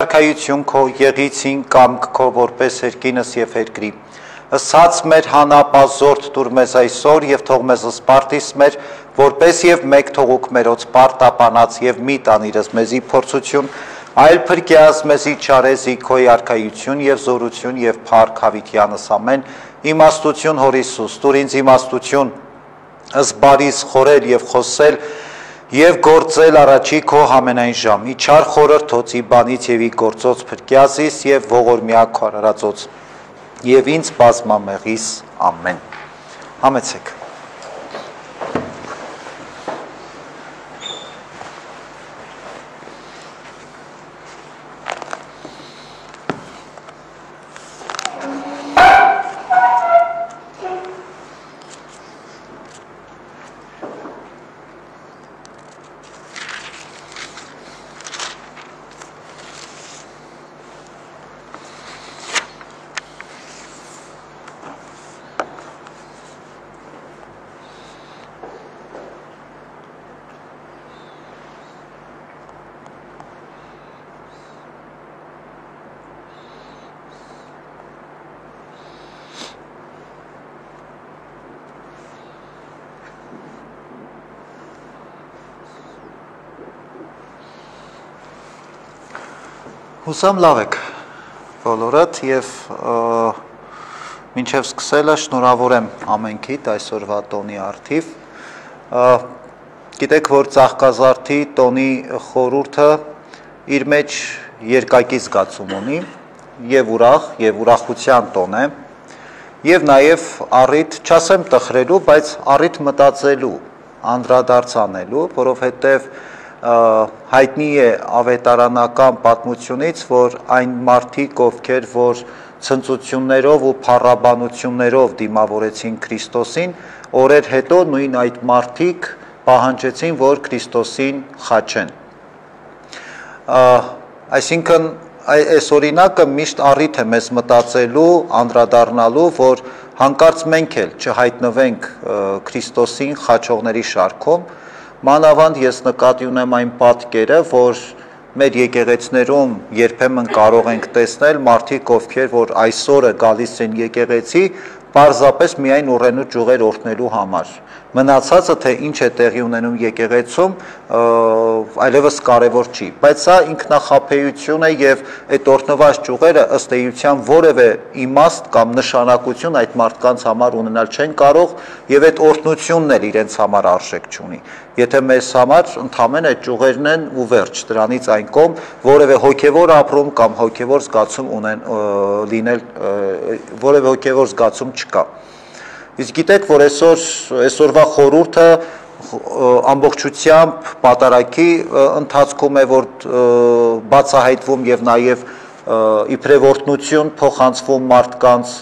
Արքայություն քո եղիցին կամք քո որպես երկինս եւ երկրի ըսած մեր հանապազորդ դուր մեզ այսօր եւ թող մեզ սպարտիս մեր որպես եւ մեկ թողուք մերոց պարտապանած եւ մի տանիրս մեզի փորձություն այլ փրկյաս մեզի չարեզի քո արքայություն եւ զորություն եւ փառք հավիտյանս ամեն իմաստություն հոր Հիսուս դուր ինձ իմաստություն ըսբարիս խորել եւ խոսել Եվ գործել առաջի քո համենայն ժամ, իչար խորհրդոցի բանից եւ ի գործոց փրկյազիս եւ ողորմյա քո արարածոց եւ ինձ բազմամեղիս ամեն համեցեք Հուսամ լավ եք բոլորդ եւ մինչեւ սկսելը շնորհավոր եմ ամենքիդ այսօրվա տոնի արդիվ գիտեք որ ծաղկազարդի տոնի խորհուրդը իր մեջ երկակի զգացում ունի եւ ուրախ եւ ուրախության տոն է եւ նաեւ առիթ չասեմ տխրելու բայց առիթ մտածելու անդրադարձ անելու որովհետեւ հայտնի է ավետարանական պատմությունից, որ այն մարդիկ, ովքեր որ ցնծություններով ու փառաբանություններով դիմավորեցին Քրիստոսին, օրեր հետո նույն այդ մարդիկ պահանջեցին, որ Քրիստոսին խաչեն։ Այսինքն այս օրինակը միշտ առիթ է մեզ մտածելու, անդրադառնալու, որ հանկարծ մենք էլ չհայտնվենք Քրիստոսին խաչողների շարքում, Մանավանդ ես նկատի ունեմ այն պատկերը, որ մեր եկեղեցիներում երբեմն կարող ենք տեսնել մարդիկ, ովքեր որ այսօրը գալիս են եկեղեցի, պարզապես միայն ուռենու ճյուղեր օրհնելու համար։ Մնացածը թե ինչ է տեղի ունենում եկեղեցում, այլևս կարևոր չի, բայց սա ինքնախաբեություն է եւ այդ օրհնված ճյուղերը ըստ էության որևէ իմաստ կամ նշանակություն այդ մարդկանց համար ունենալ չեն կարող եւ այդ օրհնությունն էլ իրենց համար արժեք չունի։ Եթե մեզ համար ընդհանրեն այդ ճյուղերն են ու վերջ, դրանից այն կողմ որևէ հոգեվոր ապրում կամ հոգեվոր զգացում ունեն լինել, որևէ հոգեվոր զգացում չկա։ Իսկ գիտեք, որ այսօրվա խորհուրդը ամբողջությամբ պատարագի ընթացքում է, որ բացահայտվում եւ նաեւ իբրև օրհնություն փոխանցվում մարդկանց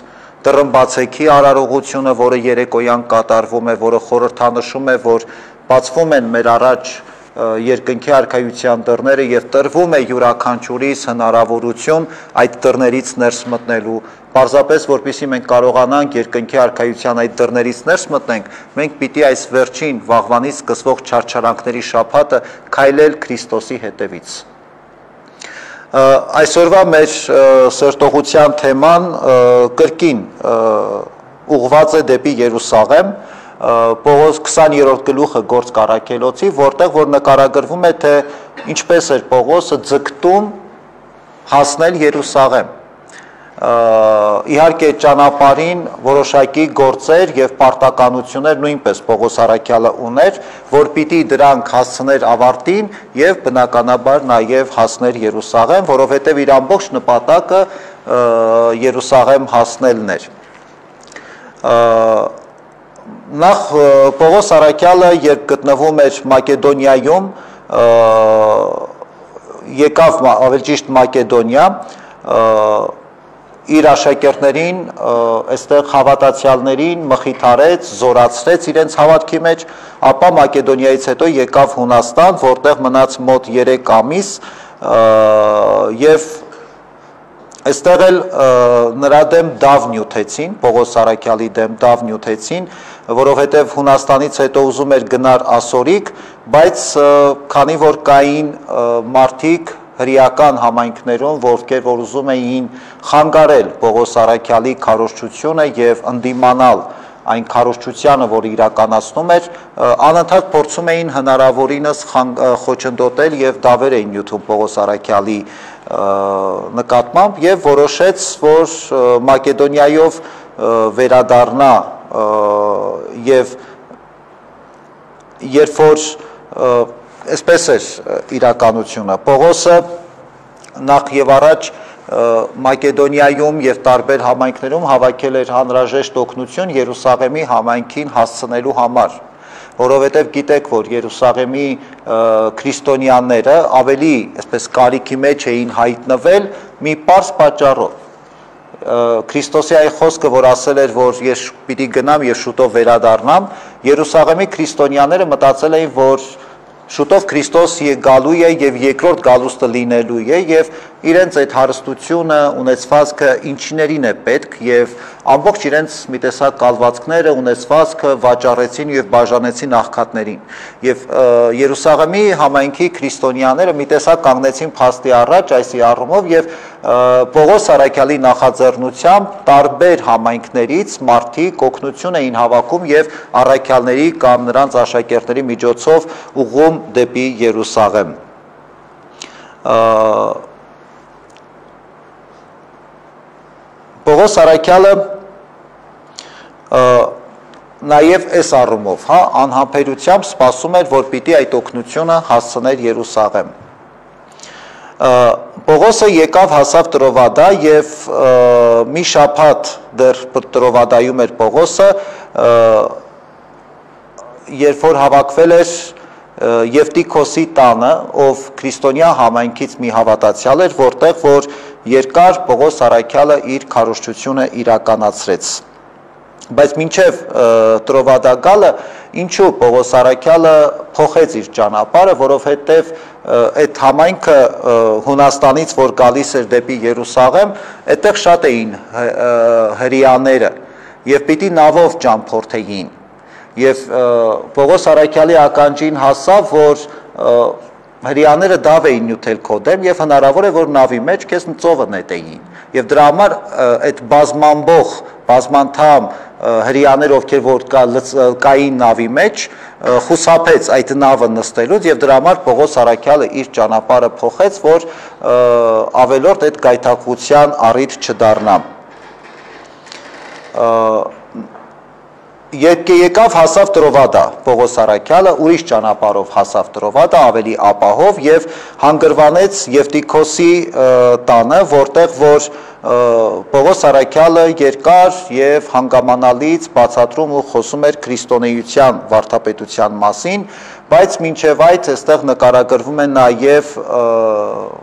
տրմբացեքի արարողությունը, որը երեկոյան կատարվում է, որը խորհրդանշում է, որ բացվում են մեր առաջ երկնքի արքայության դռները եւ տրվում է յուրաքանչյուրիս հնարավորություն այդ դռներից ներս մտնելու Պարզապես որպեսզի մենք կարողանանք երկնքի արքայության այդ դռներից ներս մտնենք, մենք պիտի այս վերջին վաղվանից սկսվող չարչարանքների շաբաթը քայլել Քրիստոսի հետևից։ Այսօրվա մեր սրտողության թեման կրկին ուղղված է դեպի Երուսաղեմ, Պողոս 20-րդ գլուխը Գործ Առաքելոցի, որտեղ որ նկարագրվում է, թե ինչպես էր Պողոսը ձգտում հասնել Երուսաղեմ։ Իհարկե ճանապարհին որոշակի գործեր եւ պարտականություններ նույնպես Պողոս Առաքյալը ուներ, որ պիտի դրանք հասցներ ավարտին եւ բնականաբար նաեւ հասներ Երուսաղեմ, որովհետեւ իր ամբողջ նպատակը Երուսաղեմ հասնելն էր։ Նախ Պողոս Առաքյալը երբ գտնվում էր Մակեդոնիայում, եկավ ավելի ճիշտ Մակեդոնիա, իր աշակերտներին, այստեղ հավատացյալներին մխիթարեց, զորացրեց իրենց հավատքի մեջ, ապա Մակեդոնիայից հետո եկավ Հունաստան, որտեղ մնաց մոտ 3 ամիս եւ այստեղ էլ նրա դեմ դավ նյութեցին, Պողոս Առաքյալի դեմ դավ նյութեցին, որովհետև Հունաստանից հետո ուզում էր գնար ասորիկ, բայց քանի որ կային մարդիկ հրեական համայնքներում, ովքեր որ ուզում էին խանգարել Պողոս Արաքյալի քարոզչությունը եւ ընդդիմանալ այն քարոզչությանը, որ իրականացնում էր, անընդհատ փորձում էին հնարավորինս խոչընդոտել եւ դավեր էին նյութում Պողոս Արաքյալի նկատմամբ եւ որոշեց, որ Մակեդոնիայով վերադառնա եւ երբ որ այսպես էր իրականությունը, Պողոսը նախ եւ առաջ Մակեդոնիայում եւ տարբեր համայնքներում հավաքել էր հանրաժեշտ օգնություն Երուսաղեմի համայնքին հասցնելու համար, որովհետեւ գիտեք, որ Երուսաղեմի քրիստոնյաները ավելի այսպես կարիքի մեջ էին հայտնվել մի պարզ պատճառով։ Քրիստոսի այն խոսքը, որ ասել էր, որ ես պիտի գնամ եւ շուտով վերադառնամ, Երուսաղեմի քրիստոնյաները մտածել էին, որ շուտով Քրիստոս գալու է եւ երկրորդ գալուստը լինելու է եւ իրենց այդ հարստությունը, ունեցվածքը ինչիներին է պետք եւ ամբողջ իրենց մի տեսակ կալվածքները, ունեցվածքը վաճառեցին եւ բաժանեցին աղքատներին։ Եվ Երուսաղեմի համայնքի քրիստոնյաները մի տեսակ կանգնեցին փաստի առաջ այսի առումով եւ Պողոս Արաքյալի նախաձեռնությամբ տարբեր համայնքներից մարդիկ օգնություն էին հավաքում եւ առաքյալների կամ նրանց աշակերտների միջոցով ուղղում դեպի Երուսաղեմ։ Պողոս Արաքյալը նաև այս առումով, անհամբերությամբ սպասում էր, որ պիտի այդ օգնությունը հասցներ Երուսաղեմ։ Պողոսը եկավ հասավ Տրովադա եւ մի շաբաթ դեռ Տրովադայում էր Պողոսը, երբ որ հավաքվել էր Եվտիքոսի տանը, ով քրիստոնյա համայնքից մի հավատացյալ էր, որտեղ որ երկար Պողոս Արաքյալը իր քարոզչությունը իրականացրեց։ Բայց մինչև Տրովադա գալը, ինչու Պողոս Արաքյալը փոխեց իր ճանապարհը, որովհետև այդ համայնքը Հունաստանից, որ գալիս էր դեպի Երուսաղեմ, այդտեղ շատ էին հրեաները եւ պիտի նավով ճամփորդեին։ Եվ Պողոս Արաքյալի ականջին հասավ, որ հրեաները դավ էին նյութել քո դեմ եւ հնարավոր է, որ նավի մեջ քեզ ծովը նետեին։ Եվ դրա համար այդ բազմամբող, բազմանդամ հրեաներ, ովքեր որ կային նավի մեջ, խուսափեց այդ նավը նստելուց եւ դրա համար Պողոս Արաքյալը իր ճանապարհը փոխեց, որ ավելորդ այդ գայթակղության առիթ չդառնա։ Եկավ հասավ Տրովադա, Պողոս Արաքյալը ուրիշ ճանապարհով հասավ Տրովադա, ավելի ապահով եւ հանգրվանեց Եվտիքոսի տանը, որտեղ որ Պողոս Արաքյալը երկար եւ հանգամանալից բացատրում ու խոսում էր քրիստոնեության վարդապետության մասին, բայց մինչև այդ այստեղ նկարագրվում է նաեւ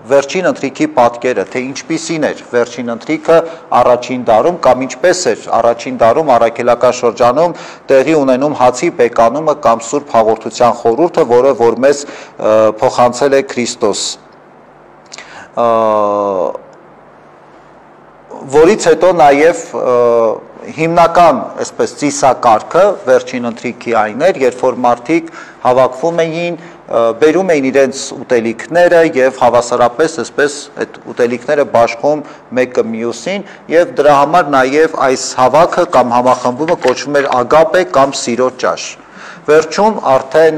վերջին ընթրիքի պատկերը, թե ինչպիսին էր վերջին ընթրիքը առաջին դարում կամ ինչպես էր առաջին դարում առաքելական շրջանում տեղի ունենում հացի պեկանումը կամ Սուրբ Հաղորդության խորհուրդը, որը որ մեզ փոխանցել է Քրիստոս։ Որից հետո նաև հիմնական այսպես ծիսակարգը վերջին ընթրիքի այն էր, երբ որ մարդիկ հավաքվում էին, բերում էին իրենց ուտելիքները եւ հավասարապես այսպես այդ ուտելիքները բաշխում մեկը մյուսին եւ դրա համար նաև այս հավաքը կամ համախմբումը կոչվում էր ագապե կամ սիրո ճաշ։ Վերջում արդեն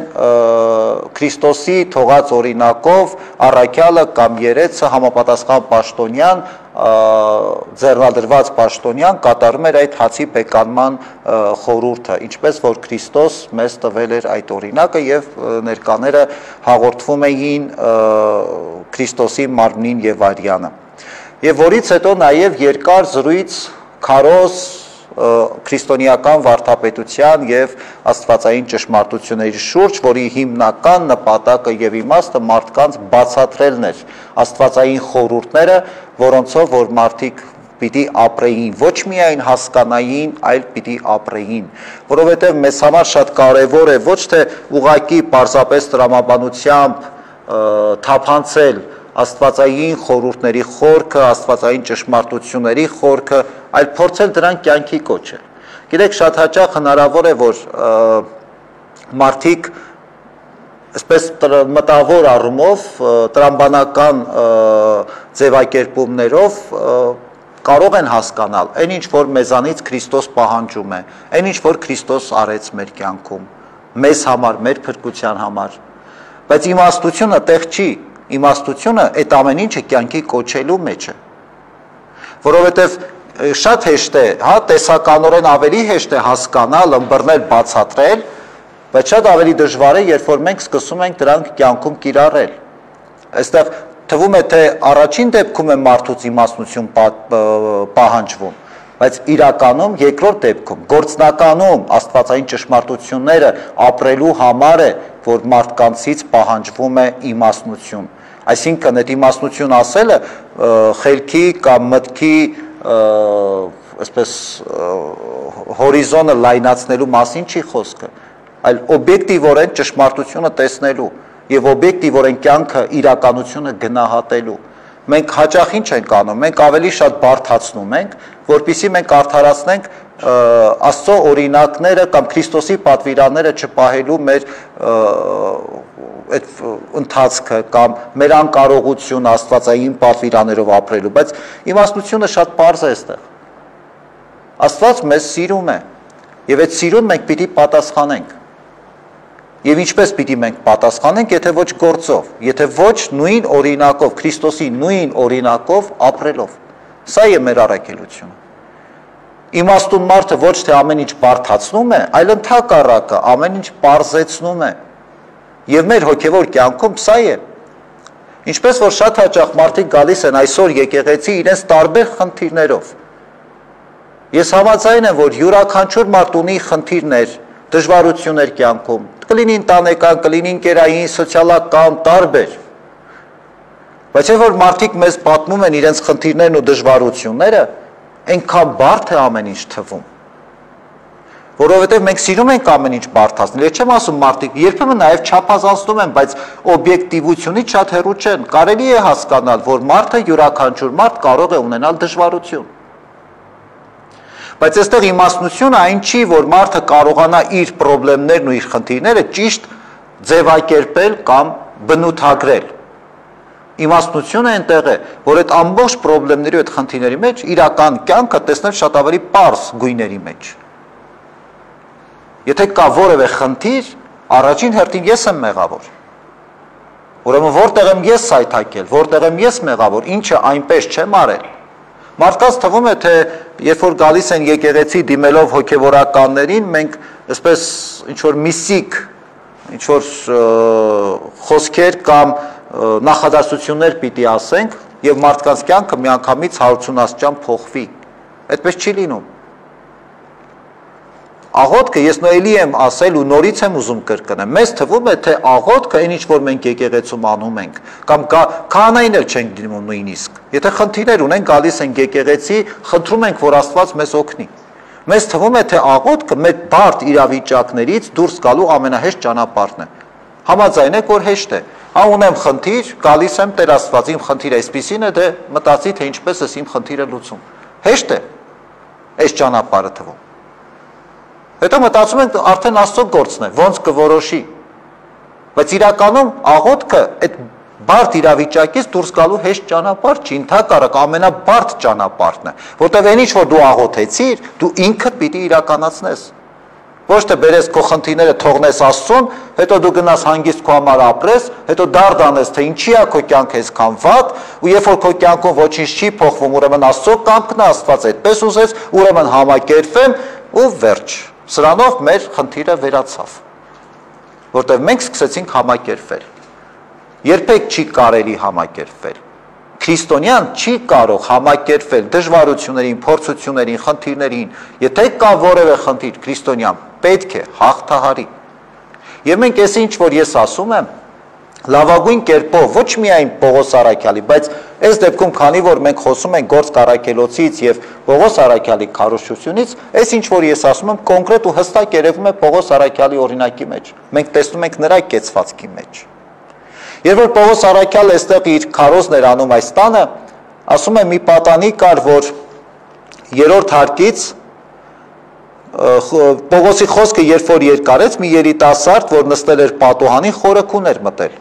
Քրիստոսի թողած օրինակով առաքյալը կամ երեցը համապատասխան պաշտոնյան ձեռնադրված պաշտոնյան կատարում էր այդ հացի պեկանման խորհուրդը, ինչպես որ Քրիստոս մեզ տվել էր այդ օրինակը եւ ներկաները հաղորդվում էին Քրիստոսի մարմնին եւ արյանը։ Եվ որից հետո նաեւ երկար զրույց քարոզ քրիստոնեական վարդապետության եւ աստվածային ճշմարտությունների շուրջ, որի հիմնական նպատակը եւ իմաստը մարդկանց բացատրելն էր աստվածային խորհուրդները, որոնցով որ մարդիկ պիտի ապրեին, ոչ միայն հասկանային, այլ պիտի ապրեին, որովհետեւ մեզ համար շատ կարեւոր է ոչ թե ուղակի պարզապես տրամաբանությամբ թափանցել աստվածային խորհուրդների խորքը, աստվածային ճշմարտությունների խորքը, այլ փորձել դրան կյանքի կոչել։ Գիտեք, շատ հաճախ հնարավոր է, որ մարդիկ այսպես մտավոր առումով, տրամբանական ձևակերպումներով կարող են հասկանալ, այն ինչ որ մեզանից Քրիստոս պահանջում է, այն ինչ որ Քրիստոս արեց մեր կյանքում, մեզ համար, մեր փրկության համար, բայց իմաստությունը տեղ չի, իմաստությունը այդ ամեն ինչը կյանքի կոչելու մեջ է, որովհետև շատ հեշտ է, հա, տեսականորեն ավելի հեշտ է հասկանալ, ըմբռնել, բացատրել, բայց շատ ավելի դժվար է, երբ որ մենք սկսում ենք դրանք կյանքում կիրառել։ Այստեղ թվում է, թե առաջին դեպքում է մարդուց իմաստնություն պահանջվում, բայց իրականում երկրորդ դեպքում, գործնականում աստվածային ճշմարտությունները ապրելու համար է, որ մարդկանցից պահանջվում է իմաստնություն։ Այսինքն այդ իմաստնություն ասելը խելքի կամ մտքի այսպես հորիզոնը լայնացնելու մասին չի խոսքը, այլ օբյեկտիվորեն ճշմարտությունը տեսնելու եւ օբյեկտիվորեն կյանքը իրականությունը գնահատելու։ Մենք հաճախ ինչ ենք անում, մենք ավելի շատ բարդացնում ենք, որpիսի մենք արդարացնենք Աստծո օրինակները կամ Քրիստոսի պատվիրանները չպահելու մեր այդ ընթացքը կամ մեր անկարողությունը աստվածային պատվիրաններով ապրելու, բայց իմաստությունը շատ պարզ է այստեղ։ Աստված մեզ սիրում է եւ այդ սիրուն մենք պիտի պատասխանենք։ Եվ ինչպես պիտի մենք պատասխանենք, եթե ոչ գործով, եթե ոչ նույն օրինակով, Քրիստոսի նույն օրինակով ապրելով։ Սա է մեր առաքելությունը։ Իմաստուն մարդը ոչ թե ամեն ինչ բարդացնում է, այլ ընդհակառակը ամեն ինչ պարզեցնում է։ Եվ մեր հոգևոր կյանքում սա է։ Ինչպես որ շատ հաճախ մարդիկ գալիս են այսօր եկեղեցի իրենց տարբեր խնդիրներով։ Ես համաձայն եմ, որ յուրաքանչյուր մարդ ունի խնդիրներ, դժվարություններ կյանքում, կլինի ընտանեկան, կլինի ընկերային, սոցիալական, տարբեր։ Բայց երբ որ մարդիկ մեզ պատմում են իրենց խնդիրներն ու դժվարությունները, այնքան բարդ է ամեն ինչ թվում։ Որովհետև մենք սիրում ենք ամեն ինչ բարդացնել։ Ես չեմ ասում մարդիկ, երբեմն նաև չափազանցնում են, բայց օբյեկտիվությունից շատ հեռու չեն։ Կարելի է հասկանալ, որ մարդը յուրաքանչյուր մարդ կարող է ունենալ դժվարություն։ Բայց այստեղ իմաստնությունը այն չի, որ մարդը կարողանա իր խնդիրներն ու իր խնդիրները ճիշտ ձևակերպել կամ բնութագրել։ Իմաստնությունը այնտեղ է, որ այդ ամբողջ խնդիրների ու այդ խնդիրների մեջ իրական կյանքը տեսնել շատ ավելի պարզ գույների մեջ։ Եթե կա որևէ խնդիր, առաջին հերթին ես եմ մեղավոր։ Ուրեմն որտեղ եմ ես սայթաքել, որտեղ եմ ես մեղավոր, ինչը այնպես չեմ արել։ Մարդկանց թվում է, թե երբ որ գալիս են եկեղեցի դիմելով հոգևորականներին, մենք այսպես ինչ-որ միսիկ, ինչ-որ խոսքեր կամ նախադասություններ պիտի ասենք եւ մարդկանց կյանքը միանգամից 180 աստիճան փոխվի։ Այդպես չի լինում։ Աղոթքը ես նույնի եմ ասել ու նորից եմ ուզում կրկնեմ։ Մեզ թվում է, թե աղոթքը այն ինչ որ մենք եկեղեցում անում ենք, կամ քահանային էլ չենք դիմում նույնիսկ։ Եթե խնդիրներ ունենք, գալիս ենք եկեղեցի, խնդրում ենք, որ Աստված մեզ օգնի։ Մեզ թվում է, թե աղոթքը մեր բարդ իրավիճակներից դուրս գալու ամենահեշտ ճանապարհն է։ Համաձայն եք, որ հեշտ է։ Հա ունեմ խնդիր, գալիս եմ Տեր Աստված, իմ խնդիրը այսպեսին է, դե մտածի, թե ինչպես է իմ խնդիրը լուծում։ Հեշտ է։ Այս ճանապարհը թվում։ Հետո մտածում ենք արդեն Աստծո գործն է, ոնց կորոշի։ Բայց իրականում աղոթքը այդ բարդ իրավիճակից դուրս գալու հեշտ ճանապարհ չի, ընդհակառակ ամենաբարդ ճանապարհն է, որտեղ այն ինչ որ դու աղոթեցիր, դու ինքդ պիտի իրականացնես։ Ոչ թե բերես քո խնդիրները թողնես Աստծուն, հետո դու գնաս հանգիստ քո համար ապրես, հետո դարդ անես, թե ինչի է քո կյանքը այսքան վատ, ու երբ որ քո կյանքում ոչինչ չի փոխվում, ուրեմն Աստծո կամքն է, Աստված այդպես ուզեց, ուրեմն համակերպվեմ ու վերջ։ Սրանով մեր խնդիրը վերացավ, որտեղ մենք սկսեցինք համակերպվել։ Երբեք չի կարելի համակերպվել։ Քրիստոնյան չի կարող համակերպվել դժվարություններին, փորձություններին, խնդիրներին, եթե կա որևէ խնդիր, քրիստոնյան պետք է հաղթահարի։ Եվ մենք այս ինչ որ ես ասում եմ, լավագույն կերպով ոչ միայն Պողոս Առաքյալի, բայց այս դեպքում քանի որ մենք խոսում ենք Գործք Առաքելոցից եւ Պողոս Առաքյալի քարոզչությունից, այս ինչ որ ես ասում եմ կոնկրետ ու հստակ երևում է Պողոս Առաքյալի օրինակի մեջ։ Մենք տեսնում ենք նրա կեցվածքի մեջ։ Երբ որ Պողոս Առաքյալը այստեղ իր քարոզն էր անում այս տանը, ասում է մի պատանի կար, որ երրորդ հարկից Պողոսի խոսքը երբ որ երկարեց, մի երիտասարդ, որ նստել էր պատուհանի, խորը քուն էր մտել։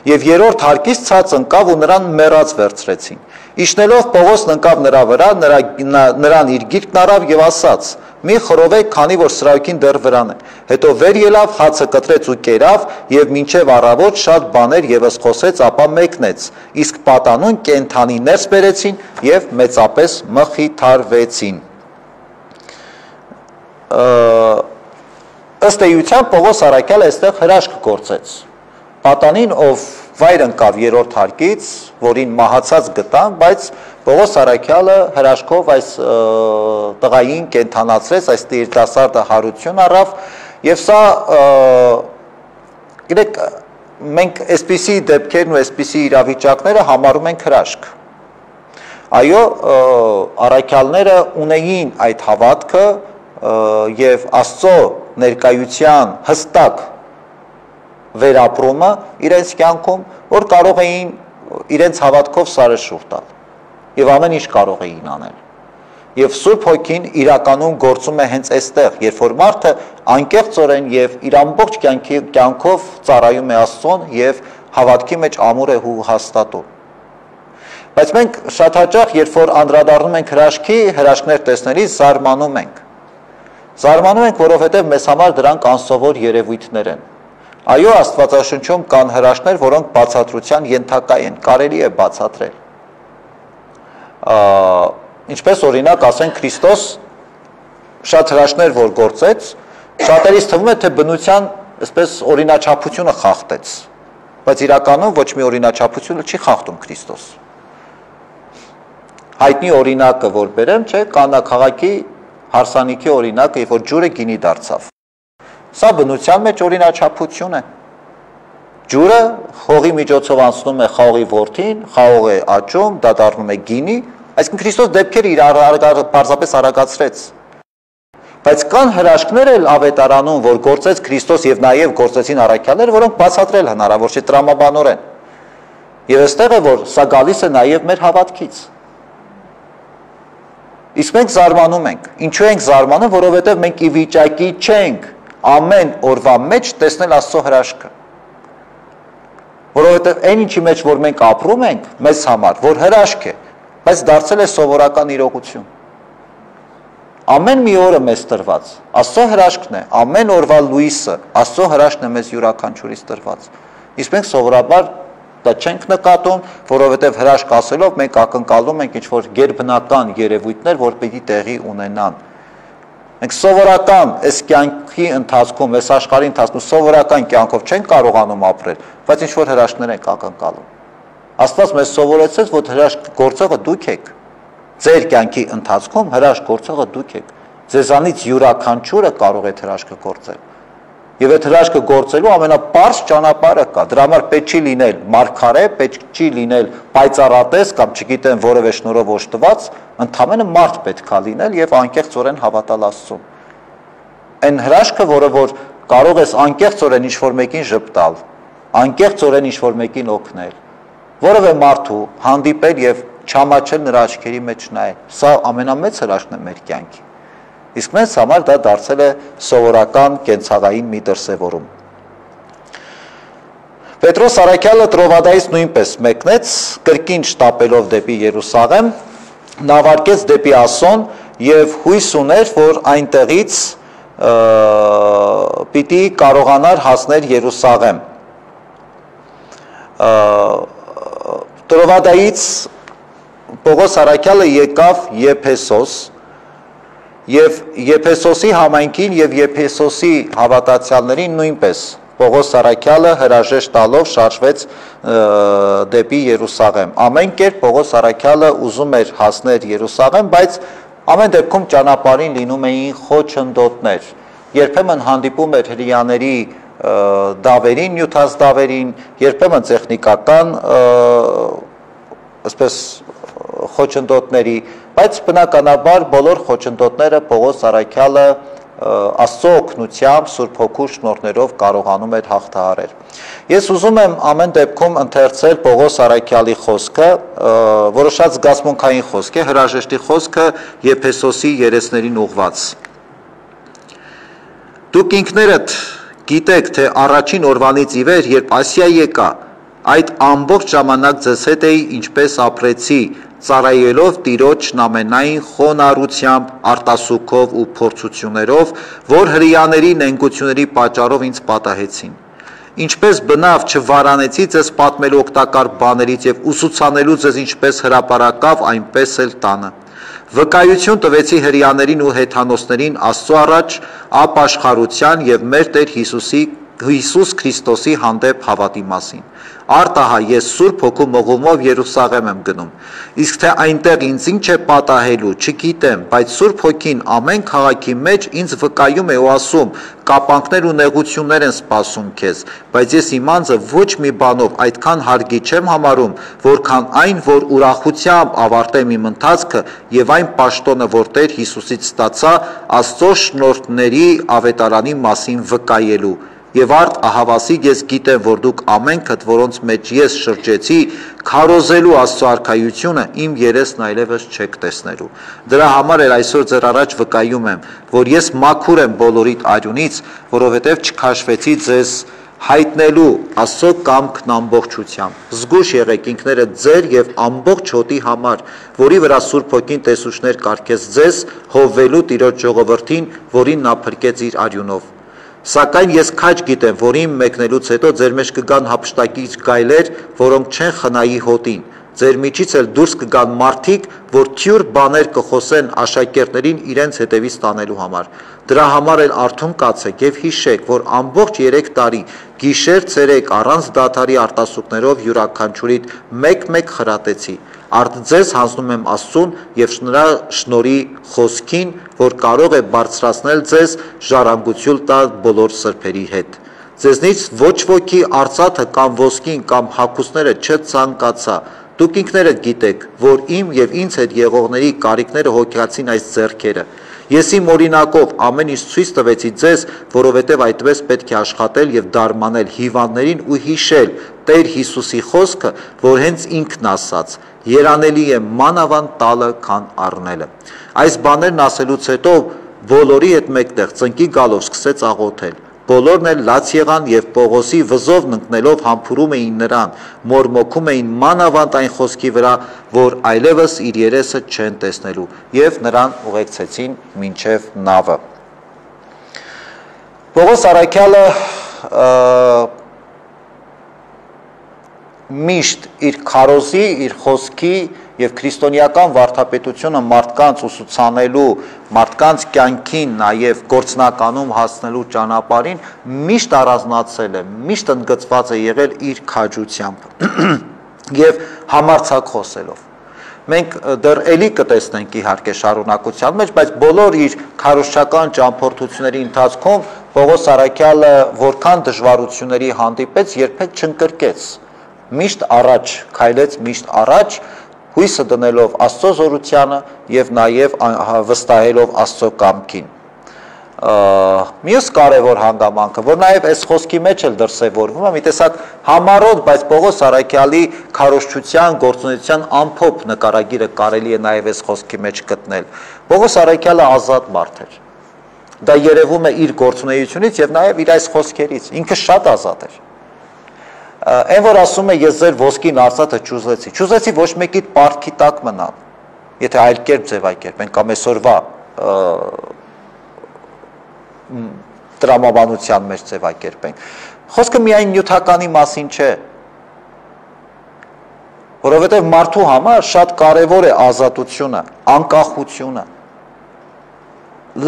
Եվ երրորդ հարկից ցած ընկավ ու նրան մեռած վերցրեցին։ Իջնելով Պողոսն ընկավ նրա վրա, նրան իր գիրկն առավ եւ ասաց. «Մի խռովեք, քանի որ սրայքին դեռ վրան է»։ Հետո վեր ելավ, հացը կտրեց ու կերավ եւ մինչեւ առավոտ շատ բաներ եւս խոսեց, ապա մեկնեց։ Իսկ պատանուն կենթանի ներս բերեցին եւ մեծապես մխիթարվեցին։ Ըստ էության Պողոս Արաքյալը այստեղ հրաշք գործեց։ Պատանին, ով վայր ընկավ երրորդ հարկից, որին մահացած գտան, բայց Պողոս Արաքյալը հրաշքով այս տղային կենթանացրեց, այս երիտասարդը հարություն առավ, եւ սա գիտեք, մենք այսպիսի դեպքերն ու այսպիսի իրավիճակները համարում ենք հրաշք։ Այո, առաքյալները ունեին այդ հավատքը եւ Աստծո ներկայության հստակ վերապրումը իրենց կյանքում, որ կարող էին իրենց հավատքով սարսուռ տալ եւ ամեն ինչ կարող էին անել։ Եվ Սուրբ Հոգին իրականում գործում է հենց այստեղ, երբ որ մարդը անկեղծորեն եւ իր ամբողջ կյանքով ծառայում է Աստծուն եւ հավատքի մեջ ամուր է ու հաստատում։ Բայց մենք շատ հաճախ, երբ որ անդրադառնում ենք հրաշքի, հրաշքներ տեսնելիս զարմանում ենք։ Զարմանում ենք, որովհետեւ մեզ համար դրանք անսովոր երևույթներ են։ Այո, Աստվածաշնչում կան հրաշքներ, որոնք բացատրության ենթակա են, կարելի է բացատրել։ Ինչպես օրինակ, ասենք Քրիստոս շատ հրաշքներ որ գործեց, շատերից թվում է, թե բնության այսպես օրինաչափությունը խախտեց, բայց իրականում ոչ մի օրինաչափություն չի խախտում Քրիստոս։ Հայտնի օրինակը որ բերեմ, չէ, Կանա քաղաքի հարսանիքի օրինակը, երբ որ ջուրը գինի դարձավ։ Սա բնության մեջ օրինաչափություն է։ Ջուրը խողի միջոցով անցնում է խաղողի որդին, խաղողը է աճում, դա դառնում է գինի, այսինքն Քրիստոս դեպքերը իր պարզապես արագացրեց։ Բայց կան հրաշքներ էլ ավետարանում, որ գործեց Քրիստոս եւ նաեւ գործեցին առաքյալները, որոնք բացատրել հնարավոր չէ տրամաբանորեն։ Եվ այստեղ է, որ սա գալիս է նաեւ մեր հավատքից։ Իսկ մենք զարմանում ենք։ Ինչու ենք զարմանում, որովհետեւ մենք ի վիճակի չենք ամեն օրվա մեջ տեսնել Աստծո հրաշքը։ Որովհետև այն ինչի մեջ որ մենք ապրում ենք, մեզ համար, որ հրաշք է, բայց դարձել է սովորական իրողություն։ Ամեն մի օրը մեզ տրված Աստծո հրաշքն է, ամեն օրվա լույսը Աստծո հրաշքն է մեզ յուրաքանչյուրից տրված։ Իսկ մենք սովորաբար դա չենք նկատում, որովհետև հրաշք ասելով մենք ակնկալում ենք ինչ-որ գերբնական երևույթներ, որ պիտի տեղի ունենան։ Մենք սովորական այս կյանքի ընթացքում, այս աշխարհի ընթացքում սովորական կյանքով չենք կարողանում ապրել, բայց ինչ-որ հրաշքներ ենք ակնկալում։ Աստված մեզ սովորեցրեց, որ հրաշք գործողը դուք եք։ Ձեր կյանքի ընթացքում հրաշք գործողը դուք եք։ Ձեզանից յուրաքանչյուրը կարող է հրաշքը գործել։ Եվ այդ հրաշքը գործելու ամենապարզ ճանապարհը կա։ Դրա համար պետք չի լինել մարգարե, պետք չի լինել պայծառատես կամ չգիտեմ որևէ շնորհով օժտված, ընդամենը մարդ պետքա լինել եւ անկեղծորեն հավատալ Աստծուն։ Այն հրաշքը, որը որ կարող ես անկեղծորեն ինչ-որ մեկին ժպտալ, անկեղծորեն ինչ-որ մեկին օգնել, որևէ մարդու հանդիպել եւ չամաչել նրա աչքերի մեջ նայել, սա ամենամեծ հրաշքն է մեր կյանքի։ Իսկ մեզ համար դա դարձել է սովորական կենցաղային մի դրսևորում։ Պետրոս Արաքյալը Տրովադայից նույնպես մեկնեց, կրկին շտապելով դեպի Երուսաղեմ, նավարկեց դեպի Ասոն եւ հույս ուներ, որ այնտեղից պիտի կարողանար հասնել Երուսաղեմ։ Տրովադայից Պողոս Արաքյալը եկավ Եփեսոս եւ Եփեսոսի համայնքին եւ Եփեսոսի հավատացյալներին նույնպես Պողոս Արաքյալը հրաժեշտ տալով շարժվեց դեպի Երուսաղեմ։ Ամեն կերպ Պողոս Արաքյալը ուզում էր հասնել Երուսաղեմ, բայց ամեն դեպքում ճանապարհին լինում էին խոչընդոտներ։ Երբեմն հանդիպում էր հրեաների դավերին, նյութազդավերին, երբեմն տեխնիկական այսպես խոչընդոտների, բայց բնականաբար բոլոր խոչընդոտները Պողոս Արաքյալը Աստծո օգնությամբ, Սուրբ Հոգու շնորհներով կարողանում էր հաղթահարել։ Ես ուզում եմ ամեն դեպքում ընթերցել Պողոս Արաքյալի խոսքը, որը շատ զգացմունքային խոսք է, հրաժեշտի խոսքը Եփեսոսի երեսներին ուղված։ Դուք ինքներդ գիտեք, թե առաջին օրվանից ի վեր, երբ Ասիա եկա, այդ ամբողջ ժամանակ ձեզ հետ էի, ինչպես ապրեցի, ծառայելով Տիրոջն ամենայն խոնարհությամբ, արտասուքով ու փորձություններով, որ հրեաների նենգությունների պատճառով ինձ պատահեցին։ Ինչպես բնավ չվարանեցի ձեզ պատմելու օգտակար բաներից եւ ուսուցանելու ձեզ ինչպես հրապարակավ, այնպես էլ տանը։ Վկայություն տվեցի հրեաներին ու հեթանոսներին Աստծո առաջ ապաշխարության եւ մեր Տեր Հիսուս Քրիստոսի հանդեպ հավատի մասին։ Արտահա ես Սուրբ Հոգու մղումով Երուսաղեմ եմ գնում, իսկ թե այնտեղ ինձ ինչ է պատահելու, չգիտեմ, բայց Սուրբ Հոգին ամեն քաղաքի մեջ ինձ վկայում է ու ասում. կապանքներ ու նեղություններ են սպասում քեզ, բայց ես իմ անձը ոչ մի բանով այդքան հարգի չեմ համարում, որքան այն, որ ուրախությամբ ավարտեմ իմ ընթացքը եւ այն պաշտոնը, որ Տեր Հիսուսից ստացա, Աստծո շնորհների ավետարանի մասին վկայելու։ Եվ արդ ահավասիկ ես գիտեմ, որ դուք ամենքդ, որոնց մեջ ես շրջեցի, քարոզելու Աստծո արքայությունը իմ երեսն այլևս չեք տեսնելու։ Դրա համար էլ այսօր ձեր առաջ վկայում եմ, որ ես մաքուր եմ բոլորիդ արյունից, որովհետև չքաշվեցի ձեզ հայտնելու Աստծո կամքն ամբողջությամբ։ Զգույշ եղեք ինքներդ ձեր եւ ամբողջ հոտի համար, որի վրա Սուրբ Հոգին տեսուչներ կարգեց ձեզ, հովվելու Տիրոջ ժողովրդին, որին նա փրկեց իր արյունով։ Սակայն ես քաջ գիտեմ, որ իմ մեկնելուց հետո ձեր մեջ կգան հափշտակիչ գայլեր, որոնք չեն խնայի հոտին։ Ձեր միջից էլ դուրս կգան մարդիկ, որ թյուր բաներ կխոսեն աշակերտներին իրենց հետևից տանելու համար։ Դրա համար էլ արթուն կացեք եւ հիշեք, որ ամբողջ 3 տարի գիշեր ցերեկ առանց դադարի արտասուքներով յուրաքանչյուրիդ մեկ-մեկ խրատեցի։ Արդ ձեզ հանձնում եմ Աստծուն եւ նրա շնորհի խոսքին, որ կարող է բարձրացնել ձեզ ժառանգություն տալ բոլոր սրբերի հետ։ Ձեզնից ոչ ոքի արծաթը կամ ոսկին կամ հագուստները չցանկացա։ Դուք ինքներդ գիտեք, որ իմ եւ ինձ հետ եղողների կարիքները հոգացին այս ձեռքերը։ Ես իմ օրինակով ամեն ինչ ցույց տվեցի ձեզ, որովհետև այդպես պետք է աշխատել եւ դարմանել հիվանդներին ու հիշել Տեր Հիսուսի խոսքը, որ հենց ինքն ասաց. երանելի է մանավանդ տալը, քան առնելը։ Այս բաներն ասելուց հետո բոլորի հետ մեկտեղ ծնկի գալով սկսեց աղոթել։ Բոլորն էլ լաց եղան եւ Պողոսի վզովն ընկնելով համբուրում էին նրան, մորմոքում էին մանավանդ այն խոսքի վրա, որ այլևս իր երեսը չեն տեսնելու, եւ նրան ուղեկցեցին մինչեւ նավը։ Պողոս առաքյալը միշտ իր քարոզի, իր խոսքի եւ քրիստոնեական վարդապետությունը մարդկանց ուսուցանելու, մարդկանց կյանքին նաեւ գործնականում հասնելու ճանապարհին միշտ առանձնացել է, միշտ ընդգծված է եղել իր քաջությամբ եւ համարձակ խոսելով։ Մենք դեռ էլի կտեսնենք իհարկե շարունակության մեջ, բայց բոլոր իր քարոզչական ճամփորդությունների ընթացքում Պողոս առաքյալը որքան դժվարությունների հանդիպեց, երբեք չընկրկեց։ Միշտ առաջ քայլեց, միշտ առաջ, հույսը դնելով Աստծո զորությանը եւ նաեւ վստահելով Աստծո կամքին։ Մյուս կարևոր հանգամանքը, որ նաեւ այս խոսքի մեջ էլ դրսևորվում է, մի տեսակ համառոտ, բայց Պողոս առաքյալի քարոզչության, գործունեության ամփոփ նկարագիրը կարելի է նաեւ այս խոսքի մեջ գտնել։ Պողոս առաքյալը ազատ մարդ էր։ Դա երևում է իր գործունեությունից եւ նաեւ իր այս խոսքերից։ Ինքը շատ ազատ էր։ Այն որ ասում է ես ձեր ոսկին արծաթը չուզեցի ոչ մեկի պարտքի տակ մնալ, եթե այլ կերպ ձևակերպենք կամ այսօրվա տրամաբանության մեջ ձևակերպենք։ Խոսքը միայն նյութականի մասին չէ, որովհետև մարդու համար շատ կարևոր է ազատությունը, անկախությունը,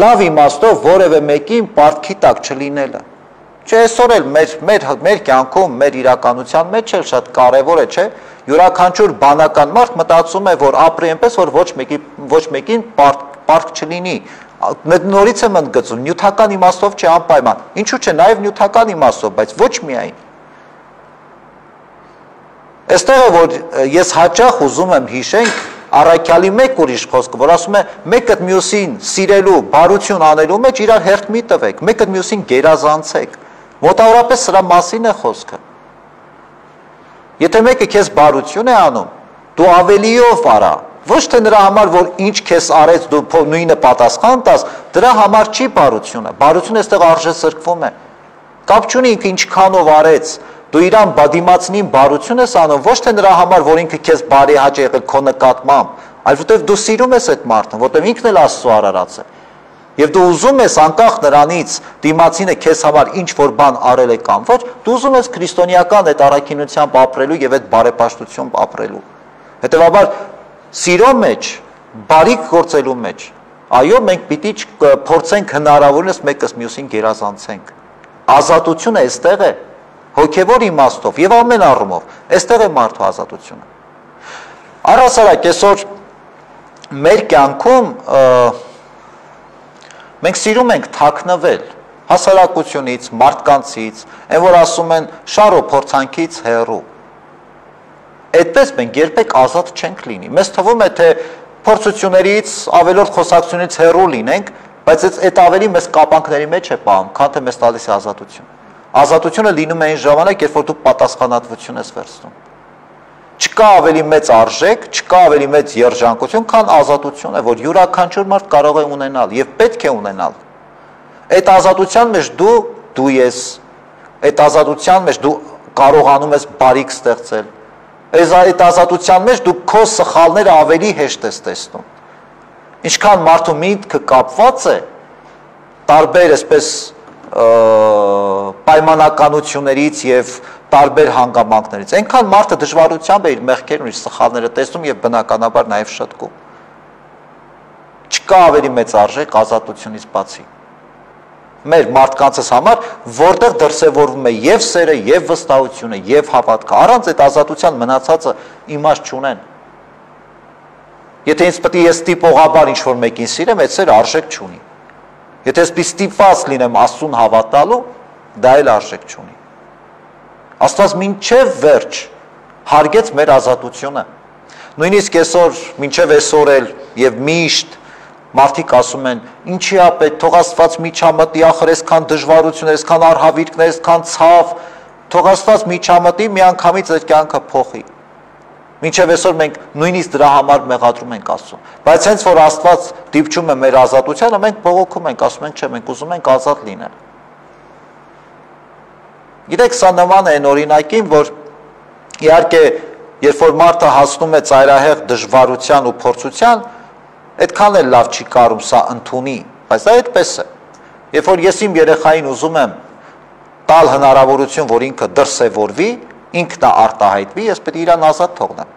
լավ իմաստով որևէ մեկին պարտքի տակ չլինելը։ Չէ, այսօր էլ մեր կյանքում, մեր իրականության մեջ էլ շատ կարևոր է, չէ, յուրաքանչյուր բանական մարդ մտածում է, որ ապրի այնպես, որ ոչ մեկին պարտք չլինի։ Նորից եմ ընդգծում, նյութական իմաստով չէ, անպայման։ Ինչու՞ չէ, նաև նյութական իմաստով, բայց ոչ միայն։ Այստեղ է, որ ես հաճախ ուզում եմ հիշենք առաքյալի մեկ ուրիշ խոսքը, որ ասում է մեկը մյուսին սիրելու, բարություն անելու մեջ իրար հերթ մի տվեք, մեկը մյուսին գերազանցեք։ Մոտավորապես սրա մասին է խոսքը։ Եթե մեկը քեզ բարություն է անում, դու ավելիով արա, Ոչ թե նրա համար, որ ինչ քեզ արեց դու նույնը պատասխան տաս, դրա համար չի բարությունը։ Բարությունը այստեղ արժե սրկվում է։ Կապ չունի ինքը ինչքանով արեց, դու իրան բադիմացնին բարություն ես անում, ոչ թե նրա համար, որ ինքը քեզ բարեհաճ է եղել քո նկատմամբ, այլ որտեվ դու սիրում ես այդ մարդուն, որտեվ ինքն էլ Աստծո արարած է։ Եվ դու ուզում ես անկախ նրանից դիմացինը քեզ համար ինչ որ բան արել է կամ ոչ, դու ուզում ես քրիստոնեական այդ առաքինությամբ ապրելու եւ այդ բարեպաշտությամբ ապրելու։ Հետևաբար սիրո մեջ, բարիք գործելու մեջ, այո, մենք պիտի փորձենք հնարավորինս մեկս մյուսին գերազանցենք։ Ազատությունը այստեղ է, հոգևոր իմաստով եւ ամեն առումով, այստեղ է մարդու ազատությունը։ Առհասարակ այսօր մեր կյանքում մենք սիրում ենք թաքնվել հասարակությունից, մարդկանցից, այն որ ասում են շարո փորձանքից հեռու։ Այդպես մենք երբեք ազատ չենք լինի։ Մեզ թվում է, թե փորձություններից, ավելորդ խոսակցությունից հեռու լինենք, բայց այդ ավելի մեզ կապանքների մեջ է պահում, քան թե մեզ տալիս է ազատություն։ Ազատությունը լինում է այն ժամանակ, երբ որ դու պատասխանատվություն ես վերցնում։ Չկա ավելի մեծ արժեք, չկա ավելի մեծ երջանկություն, քան ազատությունը, որ յուրաքանչյուր մարդ կարող է ունենալ եւ պետք է ունենալ։ Այդ ազատության մեջ դու ես, այդ ազատության մեջ դու կարողանում ես բարիք ստեղծել։ Այդ ազատության մեջ դու քո սխալները ավելի հեշտ ես տեսնում։ Ինչքան մարդու միտքը կապված է տարբեր այսպես պայմանականություններից եւ տարբեր հանգամանքներից, այնքան մարդը դժվարությամբ է իր մեղքերն ու իր սխալները տեսնում եւ բնականաբար նաեւ շտկում։ Չկա ավելի մեծ արժեք ազատությունից բացի։ Մեր մարդկանցս համար, որտեղ դրսևորվում է եւ սերը, եւ վստահությունը, եւ հավատքը, առանց այդ ազատության մնացածը իմաստ չունեն։ Եթե ինձ պետք է ես տիպողաբար ինչ-որ մեկին սիրեմ, այդ սերը արժեք չունի։ Եթե ես ստիպված լինեմ Աստծուն հավատալու, դա էլ արժեք չունի։ Աստված մինչև վերջ հարգեց մեր ազատությունը։ Նույնիսկ այսօր, մինչև այսօր էլ եւ միշտ մարդիկ ասում են, ինչի է պետք, թող Աստված միջամտի, ախր այսքան դժվարություններ, այսքան արհավիրքներ, այսքան ցավ, թող Աստված միջամտի, միանգամից այդ կյանքը փոխի։ Մինչև այսօր մենք նույնիսկ դրա համար մեղադրում ենք Աստծուն։ Բայց հենց որ Աստված դիպչում է մեր ազատությանը, մենք բողոքում ենք, ասում ենք, չէ, մենք ուզում ենք ազատ լինել։ Գիտեք, սա նման է այն օրինակին, որ իհարկե, երբ որ մարդը հասնում է ծայրահեղ դժվարության ու փորձության, այդքան էլ լավ չի կարում սա ընդունի, բայց դա այդպես է։ Երբ որ ես իմ երեխային ուզում եմ տալ հնարավորություն, որ ինքը դրսևորվի, ինքն արտահայտվի, ես պետք է իրան ազատ թողնեմ։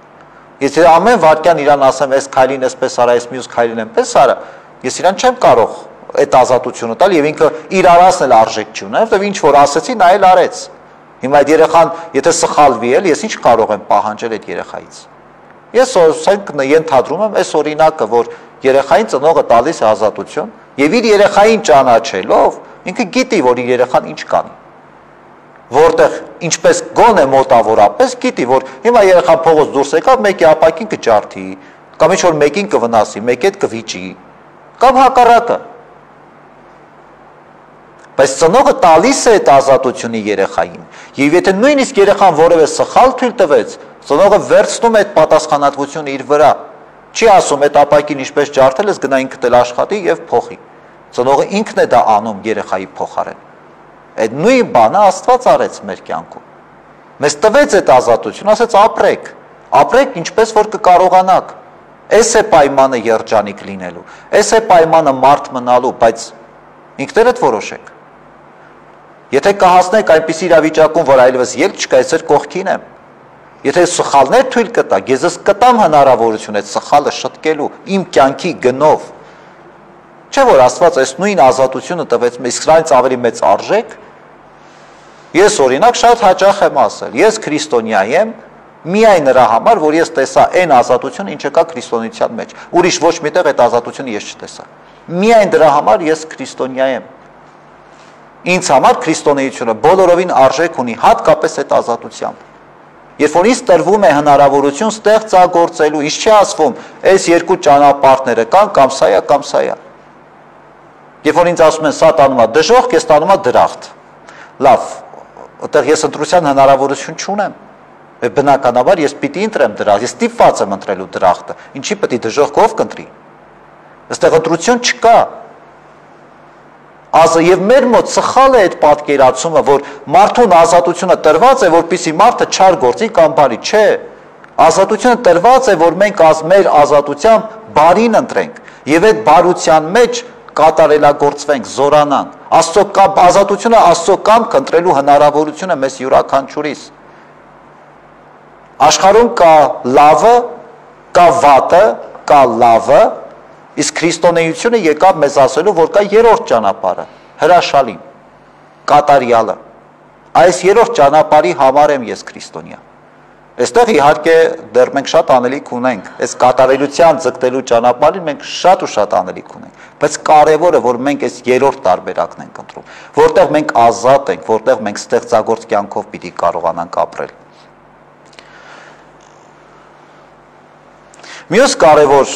Եթե ամեն վարքյան իրան ասեմ, այս քայլին էսպես արա, այս մյուս քայլին այնպես արա, ես իրան չեմ կարող այդ ազատությունը տալ եւ ինքը իր արածն էլ արժեք չունի, որովհետեւ ինչ որ ասեցի, նա էլ արեց։ Հիմա այդ երեխան, եթե սխալվի էլ, ես ինչ կարող եմ պահանջել այդ երեխայից։ Ես ասենք ենթադրում եմ այս օրինակը, որ երեխային ծնողը տալիս է ազատություն եւ իր երեխային ճանաչելով, ինքը գիտի, որ իր երեխան ինչ կանի։ Որտեղ ինչպես գոնե մոտավորապես գիտի, որ հիմա երեխան փողոց դուրս եկավ, մեկի ապակին կջարդի, կամ ինչ որ մեկին կվնասի, մեկի հետ կվիճի, կամ հակառակը։ Բայց ծնողը տալիս է այդ ազատությունը երեխային, եւ եթե նույնիսկ երեխան որևէ սխալ թույլ տվեց, ծնողը վերցնում է այդ պատասխանատվությունը իր վրա։ Չի ասում այդ ապակին ինչպես ջարդել ես, գնա ինքդ էլ աշխատի եւ փոխի։ Ծնողը ինքն է դա անում երեխայի փոխարեն։ Այդ նույն բանը Աստված արեց մեր կյանքում։ Մեզ տվեց այդ ազատություն, ասեց ապրեք, ապրեք ինչպես որ կկարողանաք։ Էս է պայմանը երջանիկ լինելու, էս է պայմանը մարդ մնալու, բայց ինքներդ որոշեք։ Եթե կհասնեք այնպիսի իրավիճակում, որ այլևս ելք չկա, ես ձեր կողքին եմ։ Եթե սխալներ թույլ կտակ, ես կտամ հնարավորություն այդ սխալը շտկելու իմ կյանքի գնով։ Չէ՞ որ Աստված այս նույն ազատությունը տվեց մեզ, սրանից ավելի մեծ արժեք։ Ես օրինակ շատ հաճախ եմ ասել, ես քրիստոնյա եմ միայն նրա համար, որ ես տեսա այն ազատությունը, ինչը կա քրիստոնեության մեջ։ Ուրիշ ոչ միտեղ այդ ազատությունը ես չտեսա։ Միայն դրա համար ես քրիստոնյա եմ։ Ինձ համար քրիստոնեությունը բոլորովին արժեք ունի, հատկապես այդ ազատությամբ։ Երբ որ ինձ տրվում է հնարավորություն ստեղծագործելու, ինչ չի ասվում, այս երկու ճանապարհները կան, կամ սա է, կամ սա է։ Երբ որ ինձ ասում են սա տանում է դժոխք, ես տանում է դրախտ։ Լավ, այդտեղ ես ընտրության հնարավորություն չունեմ։ Բնականաբար ես պիտի ընտրեմ դրախտ, ես ստիպված եմ ընտրելու դրախտը, ինչի պետք է դժոխքով կընտրի։ Այստեղ ընտրություն չկա։ Եվ մեր մոտ սխալ է այդ պատկերացումը, որ մարդուն ազատությունը տրված է, որպեսզի մարդը չար գործի կամ բարի, չէ։ Ազատությունը տրված է, որ մենք մեր ազատությամբ բարին ընտրենք եւ այդ բարության մեջ կատարելագործվենք, զորանանք։ Ազատությունը Աստծո կամք ընտրելու հնարավորությունը մեզ յուրաքանչյուրիս։ Աշխարհում կա լավը, կա վատը, կա լավը, իսկ քրիստոնեությունը եկավ մեզ ասելու, որ կա երրորդ ճանապարհը, հրաշալին, կատարյալը։ Այս երրորդ ճանապարհի համար եմ ես քրիստոնյա։ Այստեղ իհարկե դեռ մենք շատ անելիք ունենք, այս կատարելության ձգտելու ճանապարհին մենք շատ ու շատ անելիք ունենք, բայց կարևորը որ մենք այս երրորդ տարբերակն ենք ընտրում, որտեղ մենք ազատ ենք, որտեղ մենք ստեղծագործ կյանքով պիտի կարողանանք ապրել։ Մյուս կարևոր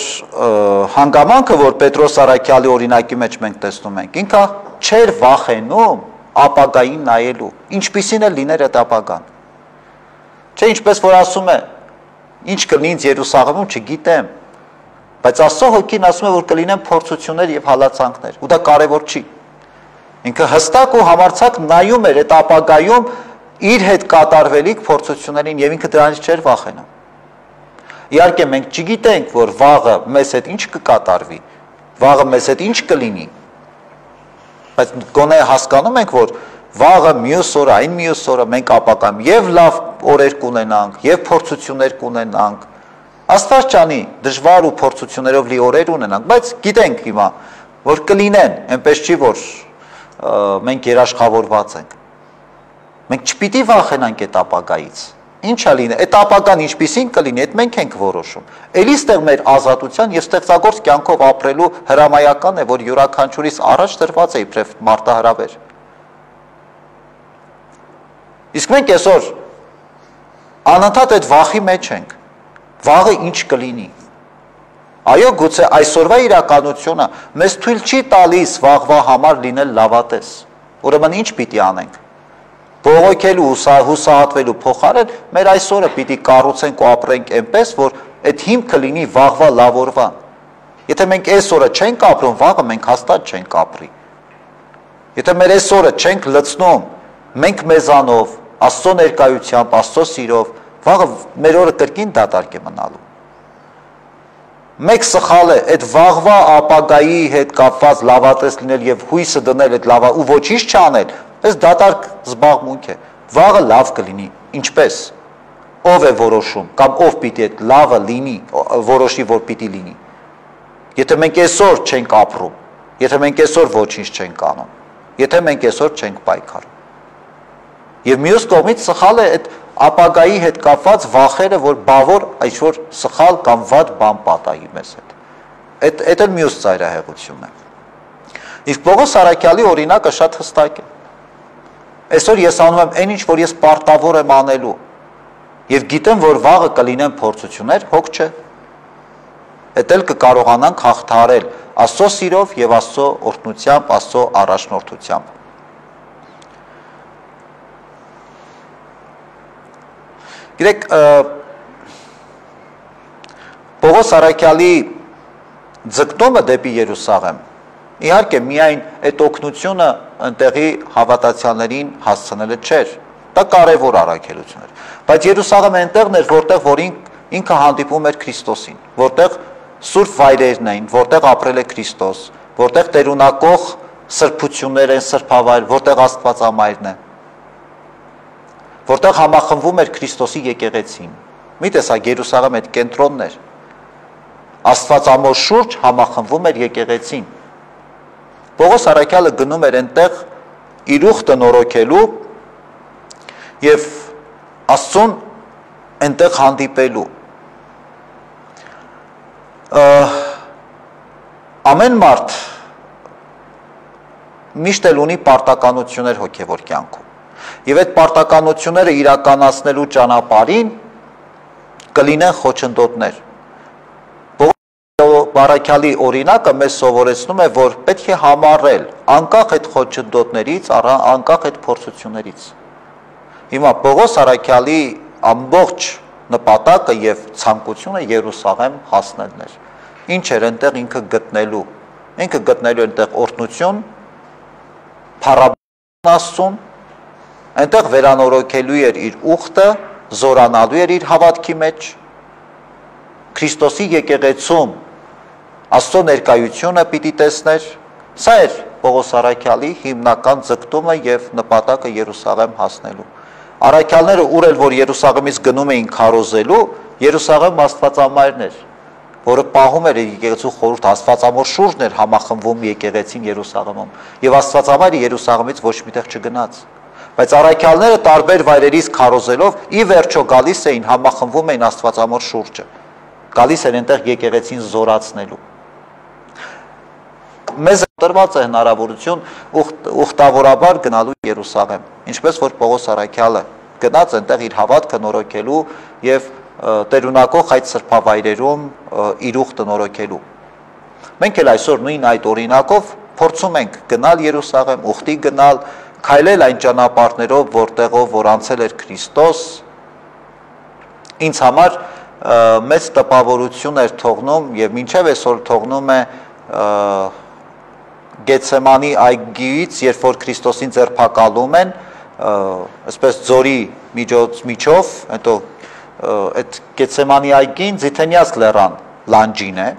հանգամանքը, որ Պետրոս Արաքյալի օրինակի մեջ մենք տեսնում ենք, ինքը չէր վախենում ապագային նայելու, ինչպիսին է լիներ այդ ապագան։ Չէ, ինչպես որ ասում է, ինչ կլինի ինձ Երուսաղեմում, չգիտեմ, բայց Աստծո Հոգին ասում է, որ կլինեն փորձություններ եւ հալածանքներ, ու դա կարևոր չի։ Ինքը հստակ ու համարձակ նայում էր այդ ապագայում իր հետ կատարվելիք փորձություններին եւ ինքը դրանից չէր վախենում։ Իհարկե մենք չգիտենք, որ վաղը մեզ հետ ինչ կկատարվի, վաղը մեզ հետ ինչ կլինի, բայց գոնե հասկանում ենք, որ վաղը մյուս օրը, այն մյուս օրը մենք ապակամ եւ լավ օրեր կունենանք, եւ փորձություններ կունենանք, Աստված ճանի դժվար ու փորձություններով լի օրեր ունենանք, բայց գիտենք հիմա, որ կլինեն, այնպես չի, որ մենք երաշխավորված ենք, մենք չպիտի վախենանք այդ ապագայից։ Ինչ-ա լինի, այդ ապագան ինչպիսին կլինի, այդ մենք ենք որոշում։ Էլի ստեղ մեր ազատության եւ ստեղծագործ կյանքով ապրելու հրամայական է, որ յուրաքանչյուրիս առաջ դրված է իբրև մարտահրավեր։ Իսկ մենք այսօր անընդհատ այդ վախի մեջ ենք։ Վաղը ինչ կլինի։ Այո, գուցե այսօրվա իրականությունը մեզ թույլ չի տալիս վաղվա համար լինել լավատես։ Ուրեմն ինչ պիտի անենք։ Բողոքելու հուսահատվելու փոխարեն մեր այսօրը պիտի կառուցենք ու ապրենք այնպես, որ այդ հիմքը լինի վաղվա լավ օրվա։ Եթե մենք այսօրը չենք ապրում, վաղը մենք հաստատ չենք ապրի։ Եթե մեր այսօրը չենք լցնում մենք մեզանով, Աստծո ներկայությամբ, Աստծո սիրով, վաղը մեր օրը կրկին դատարկ է մնալու։ Մեկ սխալ է այդ վաղվա ապագայի հետ կապված լավատես լինել եւ հույսը դնել այդ լավա ու ոչինչ չանել, այս դատարկ զբաղմունք է։ Վաղը լավ կլինի, ինչպես ով է որոշում կամ ով պիտի այդ լավը լինի, որոշի որ պիտի լինի։ Եթե մենք այսօր չենք ապրում, եթե մենք այսօր ոչինչ չենք անում, եթե մենք այսօր չենք պայքարում։ Եվ մյուս կողմից սխալ է այդ ապագայի հետ կապված վախերը, որ բավոր ինչ-որ սխալ կամ վատ բան պատահի մեզ հետ։ Այդ էլ մյուս ծայրահեղությունն է։ Իսկ Պողոս Արաքյալի օրինակը շատ հստակ է։ Այսօր ես անում եմ այն ինչ, որ ես պարտավոր եմ անելու, եւ գիտեմ, որ վաղը կլինեն փորձություններ, հոգ չէ։ Էդ էլ կկարողանանք հաղթահարել Աստծո սիրով եւ Աստծո օրհնությամբ, Աստծո առաջնորդությամբ։ Գիտեք, Պողոս Արաքյալի ձգտումը դեպի Երուսաղեմ, իհարկե միայն այդ օգնությունը այնտեղի հավատացյալներին հասցնելը չէր, դա կարևոր առաքելություն էր, բայց Երուսաղեմը այնտեղն էր, որտեղ որ ինքը հանդիպում էր Քրիստոսին, որտեղ սուրբ վայրերն էին, որտեղ ապրել է Քրիստոս, որտեղ տերունակող սրբություններ են, սրբավայր, որտեղ Աստվածամայրն է, որտեղ համախմբվում էր Քրիստոսի եկեղեցին։ Մի տեսակ Երուսաղեմ այդ կենտրոնն էր։ Աստվածամոր շուրջ համախմբվում էր եկեղեցին։ Պողոս Արաքյալը գնում էր այնտեղ իր ուխտը նորոգելու եւ Աստծուն այնտեղ հանդիպելու։ Ամեն մարդ միշտ էլ ունի պարտականություններ հոգևոր կյանքում։ Եվ այդ պարտականությունները իրականացնելու ճանապարհին կլինեն խոչընդոտներ։ Պողոս Արաքյալի օրինակը մեզ սովորեցնում է, որ պետք է համառել անկախ այդ խոչընդոտներից, անկախ այդ փորձություններից։ Հիմա Պողոս Արաքյալի ամբողջ նպատակը եւ ցանկությունը Երուսաղեմ հասնելն էր։ Ինչ էր այնտեղ ինքը գտնելու այնտեղ օրհնություն, փառաբան Աստծուն, այնտեղ վերանորոգելու էր իր ուխտը, զորանալու էր իր հավատքի մեջ, Քրիստոսի եկեղեցում Աստծո ներկայությունը պիտի տեսներ, սա էր Պողոս առաքյալի հիմնական ձգտումը եւ նպատակը Երուսաղեմ հասնելու։ Առաքյալները ուր էլ որ Երուսաղեմից գնում էին քարոզելու, Երուսաղեմ Աստվածամայրն էր, որը պահում էր եկեղեցու խորհուրդ, Աստվածամոր շուրջն էր համախմբվում եկեղեցին Երուսաղեմում, եւ Աստվածամայրը Երուսաղեմից ոչ միտեղ չգնաց։ Բայց առաքյալները տարբեր վայրերից քարոզելով ի վերջո գալիս էին համախմբվում էին Աստվածամոր շուրջը, գալիս են այնտեղ եկեղեցին զորացնելու։ Մեզ տրված է հնարավորություն ուխտավորաբար գնալու Երուսաղեմ, ինչպես որ Պողոս առաքյալը գնաց այնտեղ իր հավատքը նորոգելու եւ տերունակող այդ սրբավայրերում իր ուխտը նորոգելու։ Մենք էլ այսօր նույն այդ օրինակով փորձում ենք գնալ Երուսաղեմ, ուխտի գնալ, քայլել այն ճանապարհներով, որտեղով որ անցել էր Քրիստոս։ Ինձ համար մեծ տպավորություն էր թողնում եւ մինչեւ այսօր թողնում է Գեցեմանի այգիից, երբ որ Քրիստոսին ձերբակալում են, այսպես ձորի միջով, հետո այդ Գեցեմանի այգին Ձիթենյաց լեռան լանջին է,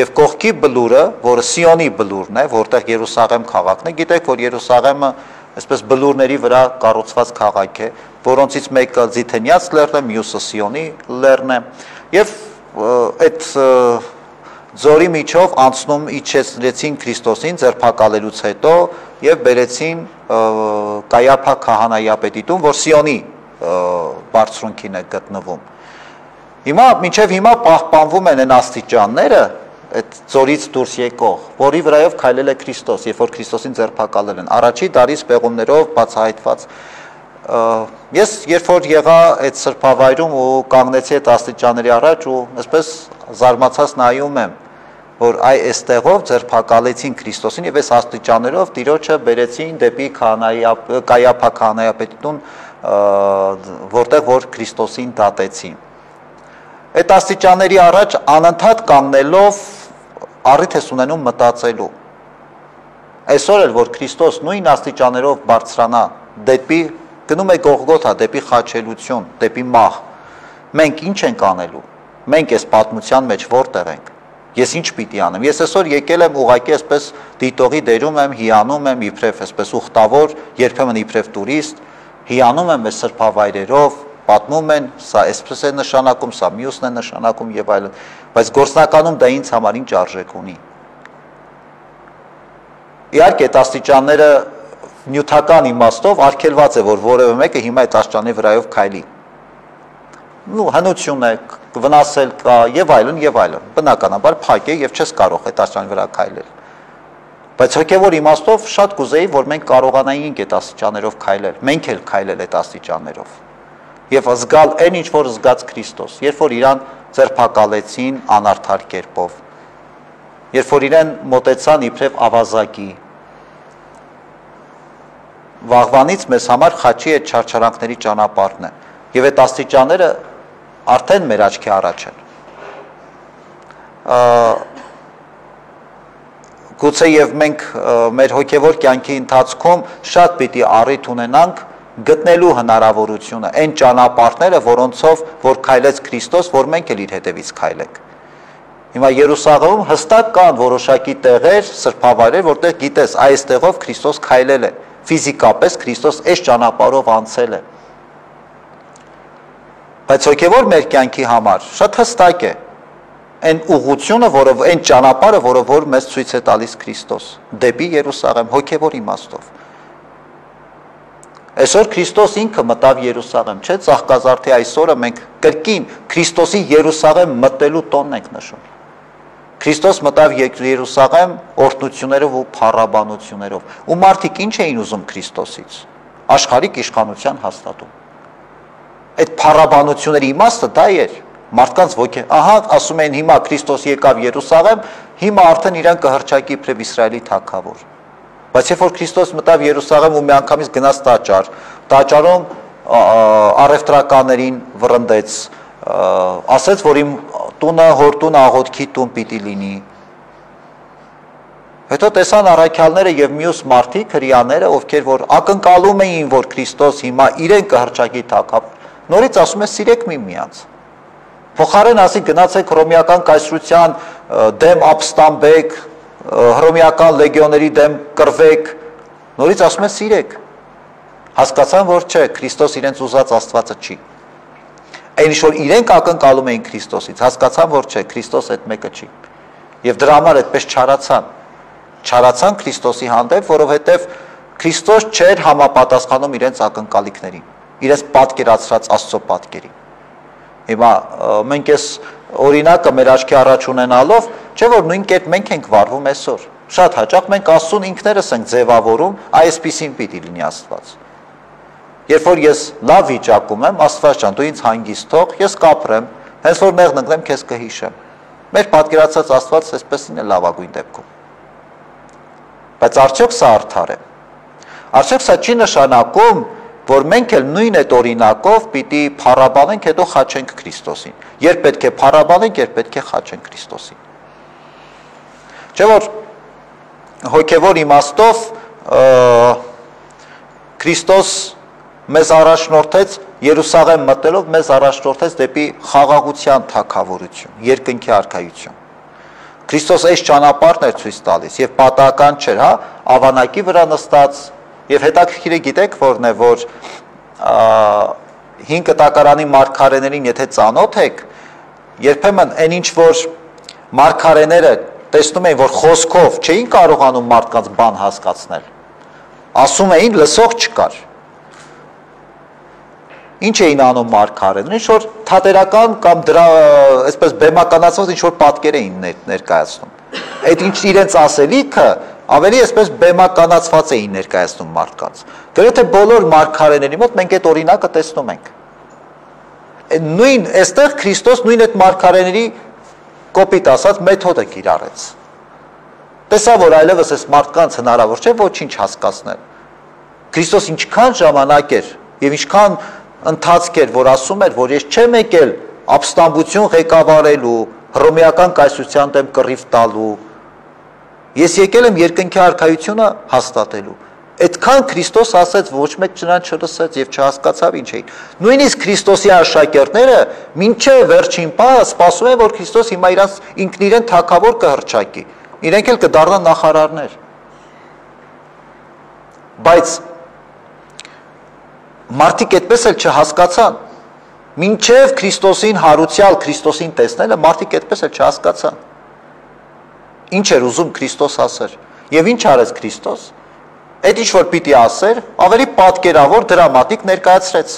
եւ կողքի բլուրը, որը Սիոնի բլուրն է, որտեղ Երուսաղեմ քաղաքն է, գիտեք, որ Երուսաղեմը այսպես բլուրների վրա կառուցված քաղաք է, որոնցից մեկը Ձիթենյաց լեռն է, մյուսը Սիոնի լեռն է, եւ այդ Ձորի միջով անցնում իջեցրեցին Քրիստոսին ձերբակալելուց հետո եւ բերեցին Կայափա քահանայապետիտուն, որ Սիոնի բարձրունքին է գտնվում։ Հիմա մինչեւ հիմա պահպանվում են այն աստիճանները, այդ ձորից դուրս եկող, որի վրայով քայլել է Քրիստոս, երբ որ Քրիստոսին ձերբակալել են։ Առաջի դարի սպեղումներով բացահայտված Ես երբ որ եղա այդ սրբավայրում ու կանգնեցի այդ աստիճանների առաջ ու այսպես զարմացած նայում եմ, որ այստեղով ձերբակալեցին Քրիստոսին եւ այս աստիճաններով Տիրոջը բերեցին դեպի Կայափա քահանայապետիտուն, որտեղ որ Քրիստոսին դատեցին։ Այդ աստիճանների առաջ անընդհատ կանգնելով առիթ ես ունենում մտածելու։ Այսօր էլ որ Քրիստոս նույն աստիճաններով բարձրանա դեպի գնում է Գողգոթա, դեպի խաչելություն, դեպի մահ։ Մենք ինչ ենք անելու։ Մենք այս պատմության մեջ որտեղ ենք։ Ես ինչ պիտի անեմ։ Ես այսօր եկել եմ ուղղակի այսպես դիտողի դերում եմ, հիանում եմ իբրև այսպես ուխտավոր, երբեմն իբրև տուրիստ, հիանում եմ այս սրբավայրերով, պատմում են, սա այսպես է նշանակում, սա մյուսն է նշանակում եւ այլն, բայց գործնականում դա ինձ համար ինչ արժեք ունի։ Իհարկե այդ աստիճանները նյութական իմաստով արգելված է, որ որևէ մեկը հիմա այդ աստիճանի վրայով քայլի։ Հնություն է, վնասել կա եւ այլն, բնականաբար փակ է եւ չես կարող այդ աստիճանի վրա քայլել։ Բայց հոգեվոր իմաստով շատ կուզեի, որ մենք կարողանայինք այդ աստիճաններով քայլել, մենք էլ քայլել այդ աստիճաններով։ Եվ զգալ այն ինչ որ զգաց Քրիստոս, երբ որ իրան ձերբակալեցին անարդար կերպով։ Երբ որ իրեն մոտեցան իբրև ավազակի, վաղվանից մեզ համար խաչի այդ չարչարանքների ճանապարհն է եւ այդ աստիճանները արդեն մեր աչքի առաջ են։ Գուցե եւ մենք մեր հոգեվոր կյանքի ընթացքում շատ պիտի առիթ ունենանք գտնելու հնարավորությունը այն ճանապարհները, որոնցով որ քայլեց Քրիստոս, որ մենք էլ իր հետևից քայլենք։ Հիմա Երուսաղեմում հստակ կան որոշակի տեղեր, սրբավայրեր, որտեղ գիտես այստեղով Քրիստոս քայլել է, ֆիզիկապես Քրիստոս այս ճանապարհով անցել է։ Բայց հոգևոր մեր կյանքի համար շատ հստակ է այն ուղղությունը, որը այն ճանապարհը, որը որ մեզ ցույց է տալիս Քրիստոս, դեպի Երուսաղեմ հոգևոր իմաստով։ Այսօր Քրիստոս ինքը մտավ Երուսաղեմ, չէ՞, Ծաղկազարդի այսօրը մենք կրկին Քրիստոսի Երուսաղեմ մտելու տոնն ենք նշում։ Քրիստոս մտավ Երուսաղեմ օրհնություններով ու փառաբանություններով։ Ու մարդիկ ինչ էին ուզում Քրիստոսից։ Աշխարհիկ իշխանության հաստատում։ Այդ փառաբանությունների իմաստը դա էր։ Մարդկանց ոգե, ահա ասում են հիմա Քրիստոս եկավ Երուսաղեմ, հիմա արդեն իրեն կհռչակի իբրև Իսրայելի թագավոր։ Բայց երբ որ Քրիստոս մտավ Երուսաղեմ ու միանգամից գնաց տաճար, տաճարում առևտրականներին վռնդեց, ասեց, որ իմ տունը հորտուն աղոթքի տուն պիտի լինի։ Հետո տեսան առաքյալները եւ մյուս մարդիկ, հրեաները, ովքեր որ ակնկալում էին, որ Քրիստոս հիմա իրեն կհռչակի թագավոր, նորից ասում է սիրեք միմյանց։ Փոխարեն ասի գնացեք հռոմեական կայսրության դեմ ապստամբեք, հռոմեական լեգիոների դեմ կռվեք, նորից ասում է սիրեք։ Հասկացան, որ չէ, Քրիստոս իրենց ուզած Աստվածը չի։ Այն ինչ որ իրենք ակնկալում էին Քրիստոսից, հասկացան, որ չէ, Քրիստոս այդ մեկը չի։ Եվ դրա համար այդպես չարացան Քրիստոսի հանդեպ, որովհետև Քրիստոս չէր համապատասխանում իրենց ակնկալիքներին, իրենց պատկերացրած Աստծո պատկերին։ Հիմա մենք այս օրինակը մեր աչքի առաջ ունենալով, չէ որ նույն կերպ մենք ենք վարվում այսօր։ Շատ հաճախ մենք Աստծուն ինքներս ենք ձևավորում, այսպիսին պիտի լինի Աստված։ Երբ որ ես լավ վիճակում եմ, Աստված ջան, դու ինձ հանգիստ թող, ես կապրեմ, հենց որ նեղ ընկնեմ, քեզ կհիշեմ։ Մեր պատկերացած Աստված այսպեսին է լավագույն դեպքում։ Բայց արդյոք սա արդար է։ Արդյոք սա չի նշանակում, որ մենք էլ նույն այդ օրինակով պիտի փառաբանենք, հետո խաչենք Քրիստոսին։ Երբ պետք է փառաբանենք, երբ պետք է խաչենք Քրիստոսին։ Չէ՞ որ հոգևոր իմաստով Քրիստոս մեզ առաջնորդեց Երուսաղեմ մտնելով մեզ առաջնորդեց դեպի խաղաղության թագավորություն, երկնքի արքայություն։ Քրիստոս այս ճանապարհն էր ցույց տալիս եւ պատահական չէր, հա, ավանակի վրա նստած եւ հետաքրքիր է գիտեք որն է, որ 5 կտակարանի մարգարեներին եթե ծանոթ եք, երբեմն այն ինչ որ մարգարեները տեսնում էին, որ խոսքով չէին կարողանում մարդկանց բան հասկացնել, ասում էին լսող չկար։ Ինչ էին անում մարգարեները, ինչ որ թատերական կամ դրա այսպես բեմականացված ինչ որ պատկեր էին ներկայացնում։ Այդ ինչ իրենց ասելիքը ավելի այսպես բեմականացված էին ներկայացնում մարդկանց։ Գրեթե բոլոր մարգարեների մոտ մենք այդ օրինակը տեսնում ենք։ Նույն այստեղ Քրիստոս նույն այդ մարգարեների կոպիտ ասած մեթոդը կիրառեց։ Տեսա որ այլևս այս մարդկանց հնարավոր չէ ոչինչ հասկացնել։ Քրիստոս ինչքան ժամանակ էր եւ ինչքան ընթացք էր, որ ասում էր, որ ես չեմ եկել ապստամբություն ղեկավարելու, հռոմեական կայսրության դեմ կռիվ տալու։ Ես եկել եմ երկնքի արքայությունը հաստատելու։ Այդքան Քրիստոս ասեց, ոչ մեկ նրան չլսեց եւ չհասկացավ ինչ էին։ Նույնիսկ Քրիստոսի աշակերտները մինչեւ վերջին պահը սպասում են, որ Քրիստոս հիմա ինքն իրեն թագավոր կհռչակի։ Իրենք էլ կդառնան նախարարներ։ Բայց մարդիկ այդպես էլ չհասկացան։ Մինչև Քրիստոսին հարուցյալ Քրիստոսին տեսնելը մարդիկ այդպես էլ չհասկացան։ Ինչ էր ուզում Քրիստոս ասեր։ Եվ ինչ արեց Քրիստոս։ Այդ ինչ որ պիտի ասեր, ավելի պատկերավոր դրամատիկ ներկայացրեց։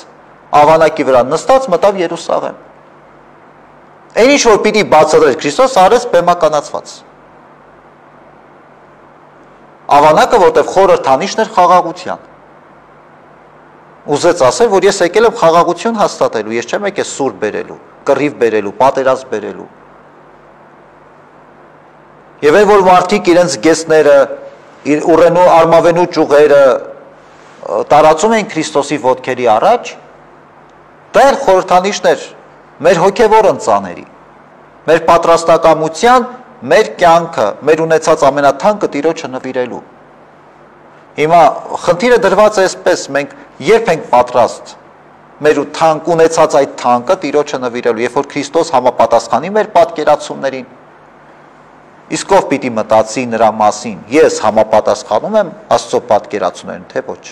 Ավանակի վրա նստած մտավ Երուսաղեմ։ Այն ինչ որ պիտի բացատրեր Քրիստոս արեց բեմականացված։ Ավանակը, որտեղ խորհրդանիշն էր խաղաղության։ Ուզեց ասել, որ ես եկել եմ խաղաղություն հաստատելու, ես չեմ եկել սուր բերելու, կռիվ բերելու, պատերազմ բերելու։ Եվ այն որ մարդիկ իրենց գեստները, ուռենու արմավենու ճյուղերը տարածում են Քրիստոսի ոտքերի առաջ, դա էլ խորհրդանիշն էր մեր հոգևոր ընծաների, մեր պատրաստակամության, մեր կյանքը, մեր ունեցած ամենաթանկը Տիրոջը նվիրելու։ Հիմա խնդիրը դրված է այսպես, մենք երբ ենք պատրաստ մեր թանկ ունեցած այդ թանկը Տիրոջը նվիրելու, երբ որ Քրիստոս համապատասխանի մեր պատկերացումներին, իսկ ով պիտի մտածի նրա մասին, ես համապատասխանում եմ Աստծո պատկերացումներին, թե ոչ։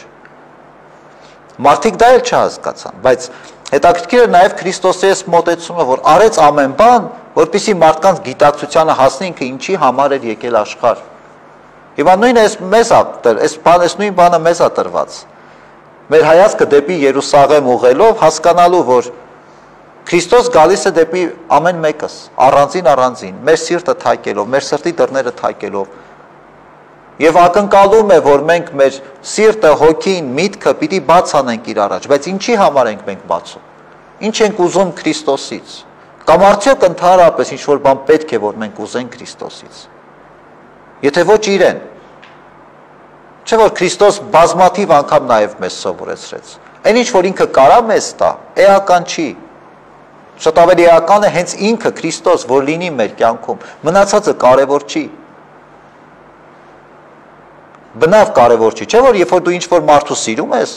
Մարդիկ դա էլ չհասկացան, բայց հետաքրքիր է նաև Քրիստոսի այս մոտեցումը, որ արեց ամեն բան, որպեսզի մարդկանց գիտակցությանը հասնի ինքը ինչի համար էր եկել աշխարհ։ Հիմա նույնը այս նույն բանը մեզ է տրված։ Մեր հայացքը դեպի Երուսաղեմ ուղղելով հասկանալու, որ Քրիստոս գալիս է դեպի ամեն մեկս, առանձին, մեր սիրտը թակելով, մեր սրտի դռները թակելով։ Եվ ակնկալում է, որ մենք մեր սիրտը, հոգին, միտքը պիտի բաց անենք իր առաջ, բայց ինչի համար ենք մենք բացում։ Ինչ ենք ուզում Քրիստոսից։ Կամ արդյոք ընդհանրապես ինչ որ բան պետք է, որ մենք ուզենք Քրիստոսից։ Եթե ոչ իրեն։ Չէ՞ որ Քրիստոս բազմաթիվ անգամ նաև մեզ սովորեցրեց։ Այն ինչ որ ինքը կարա մեզ տա, էական չի։ Շատ ավելի էական է հենց ինքը Քրիստոս, որ լինի մեր կյանքում։ Մնացածը կարևոր չի։ Բնավ կարևոր չի, չէ՞ որ երբ որ դու ինչ-որ մարդու սիրում ես,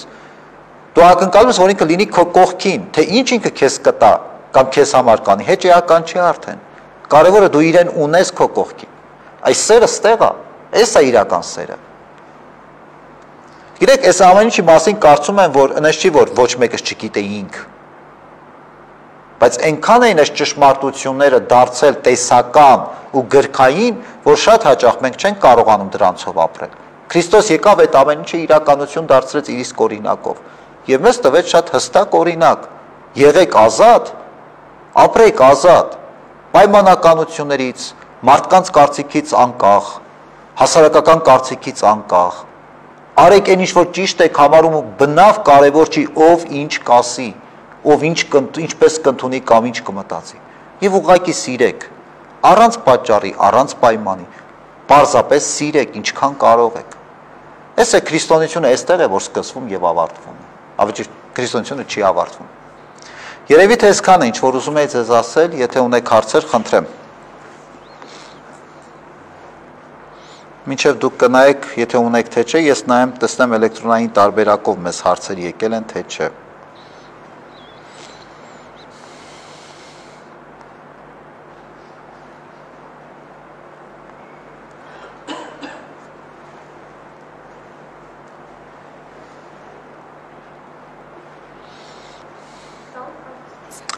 դու ակնկալում ես, որ ինքը լինի քո կողքին, թե ինչ ինքը քեզ կտա կամ քեզ համար կանի, հեչ էական չի արդեն։ Կարևորը դու իրեն ունես քո կողքին։ Այս սերը ստեղ է, էս է իրական սերը։ Գիտեք, այս ամեն ինչի մասին կարծում եմ, որ այնպես չի, որ ոչ մեկս չգիտեինք։ Բայց այնքան էին այս ճշմարտությունները դարձել տեսական ու գրքային, որ շատ հաճախ մենք չենք կարողանում դրանցով ապրել։ Քրիստոս եկավ այդ ամեն ինչը իրականություն դարձրեց իր իսկ օրինակով եւ մեզ տվեց շատ հստակ օրինակ. եղեք ազատ, ապրեք ազատ, պայմանականություններից, մարդկանց կարծիքից անկախ, հասարակական կարծիքից անկախ, արեք այն ինչ որ ճիշտ եք համարում ու բնավ կարևոր չի ով ինչ կասի, ով ինչպես կընդունի կամ ինչ կմտածի, եւ ուղղակի սիրեք, առանց պատճառի, առանց պայմանի, պարզապես սիրեք ինչքան կարող եք։ Այս է քրիստոնեությունը, այստեղ է որ սկսվում եւ ավարտվում։ Ավելի քրիստոնեությունը չի ավարտվում։ Երևի թե այսքանը ինչ որ ուզում եի ձեզ ասել, եթե ունեք հարցեր, խնդրեմ։ Մինչև դուք կնայեք, եթե ունեք թե չէ, ես նայեմ, տեսնեմ էլեկտրոնային տարբերակով մեզ հարցեր եկել են թե չէ։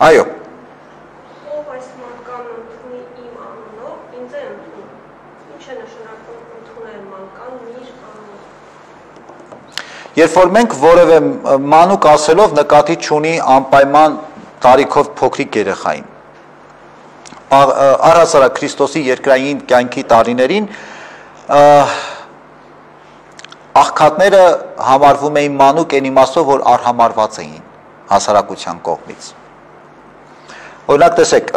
Այո։ Ով այս մանկան ընդունի իմ անունով, ինձ է ընդունում։ Ինչ է նշանակում ընդունել մանկան իր անունով։ Երբ որ մենք որևէ մանուկ ասելով նկատի չունի անպայման տարիքով փոքրիկ երեխային։ Առհասարակ Քրիստոսի երկրային կյանքի տարիներին աղքատները համարվում էին մանուկ այն իմաստով, որ արհամարված էին հասարակության կողմից։ Օրինակ տեսեք,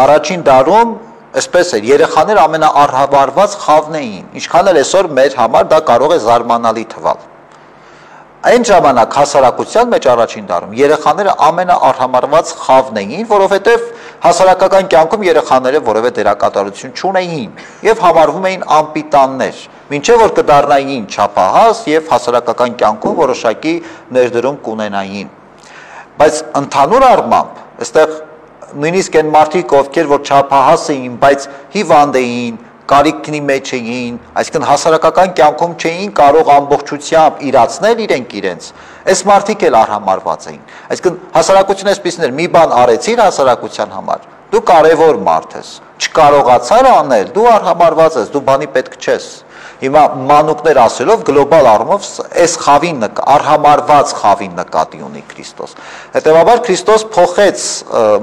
առաջին դարում այսպես էր, երեխաները ամենաառհավարված խավն էին, ինչքան էլ այսօր մեր համար դա կարող է զարմանալի թվալ։ Այն ժամանակ հասարակության մեջ առաջին դարում երեխաները ամենաառհամարված խավն էին, որովհետև հասարակական կյանքում երեխաները որևէ դերակատարություն չունեին եւ համարվում էին անպիտաններ, մինչեւ որ կդառնային չափահաս եւ հասարակական կյանքում որոշակի ներդրում կունենային։ Բայց ընդհանուր առմամբ, այստեղ նույնիսկ այն մարդիկ, ովքեր որ չափահաս էին, բայց հիվանդ էին, կարիքի մեջ էին, այսինքն հասարակական կյանքում չէին կարող ամբողջությամբ իրացնել իրենց, այս մարդիկ էլ արհամարված էին։ Այսինքն հասարակությունը այսպիսին էր, մի բան արեցիր հասարակության համար, դու կարևոր մարդ ես, չկարողացար անել, դու արհամարված ես, դու բանի պետք չես։ Հիմա մանուկներ ասելով գլոբալ առումով այս խավին արհամարված խավին նկատի ունի Քրիստոս։ Հետևաբար Քրիստոս փոխեց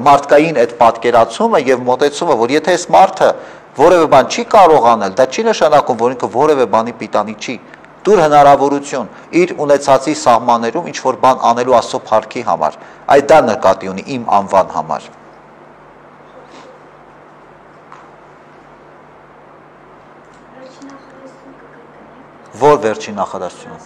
մարդկային այդ պատկերացումը եւ մոտեցումը, որ եթե այս մարդը որևէ բան չի կարող անել, դա չի նշանակում, որ ինքը որևէ բանի պիտանի չի։ Դուր հնարավորություն իր ունեցածի սահմաններում ինչ որ բան անելու Աստծո փառքի համար։ Այդ դա նկատի ունի իմ անվան համար։ Որ վերջին նախադասությունը։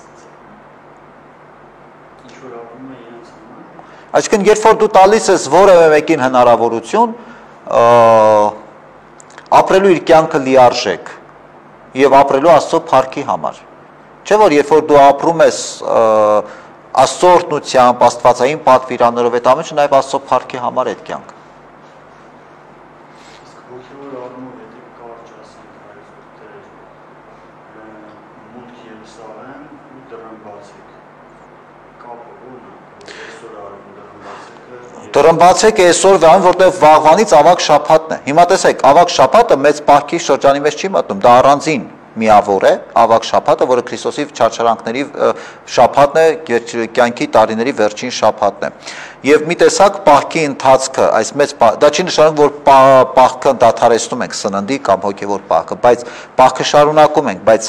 Այսինքն երբ որ դու տալիս ես որևէ մեկին հնարավորություն ապրելու իր կյանքը լիարժեք եւ ապրելու Աստծո փառքի համար։ Չէ՞ որ երբ որ դու ապրում ես Աստծո օրհնությամբ, Աստվածային պատվիրաններով, այդ ամենը նաեւ Աստծո փառքի համար այդ կյանքը։ Դրմբացեք այսօր վաղ, որտեղ վաղվանից ավակ շաբաթն է։ Հիմա տեսեք, ավակ շաբաթը մեծ պահքի շրջանի մեջ չի մտնում, դա առանձին միավոր է, ավակ շաբաթը, որը Քրիստոսի չարչարանքների շաբաթն է, կյանքի տարիների վերջին շաբաթն է։ Եվ մի տեսակ պահքի ընթացքը, այս մեծ դա չի նշանակում, որ պահքը դադարեցնում ենք սննդի կամ հոգևոր պահքը, բայց պահքը շարունակում ենք, բայց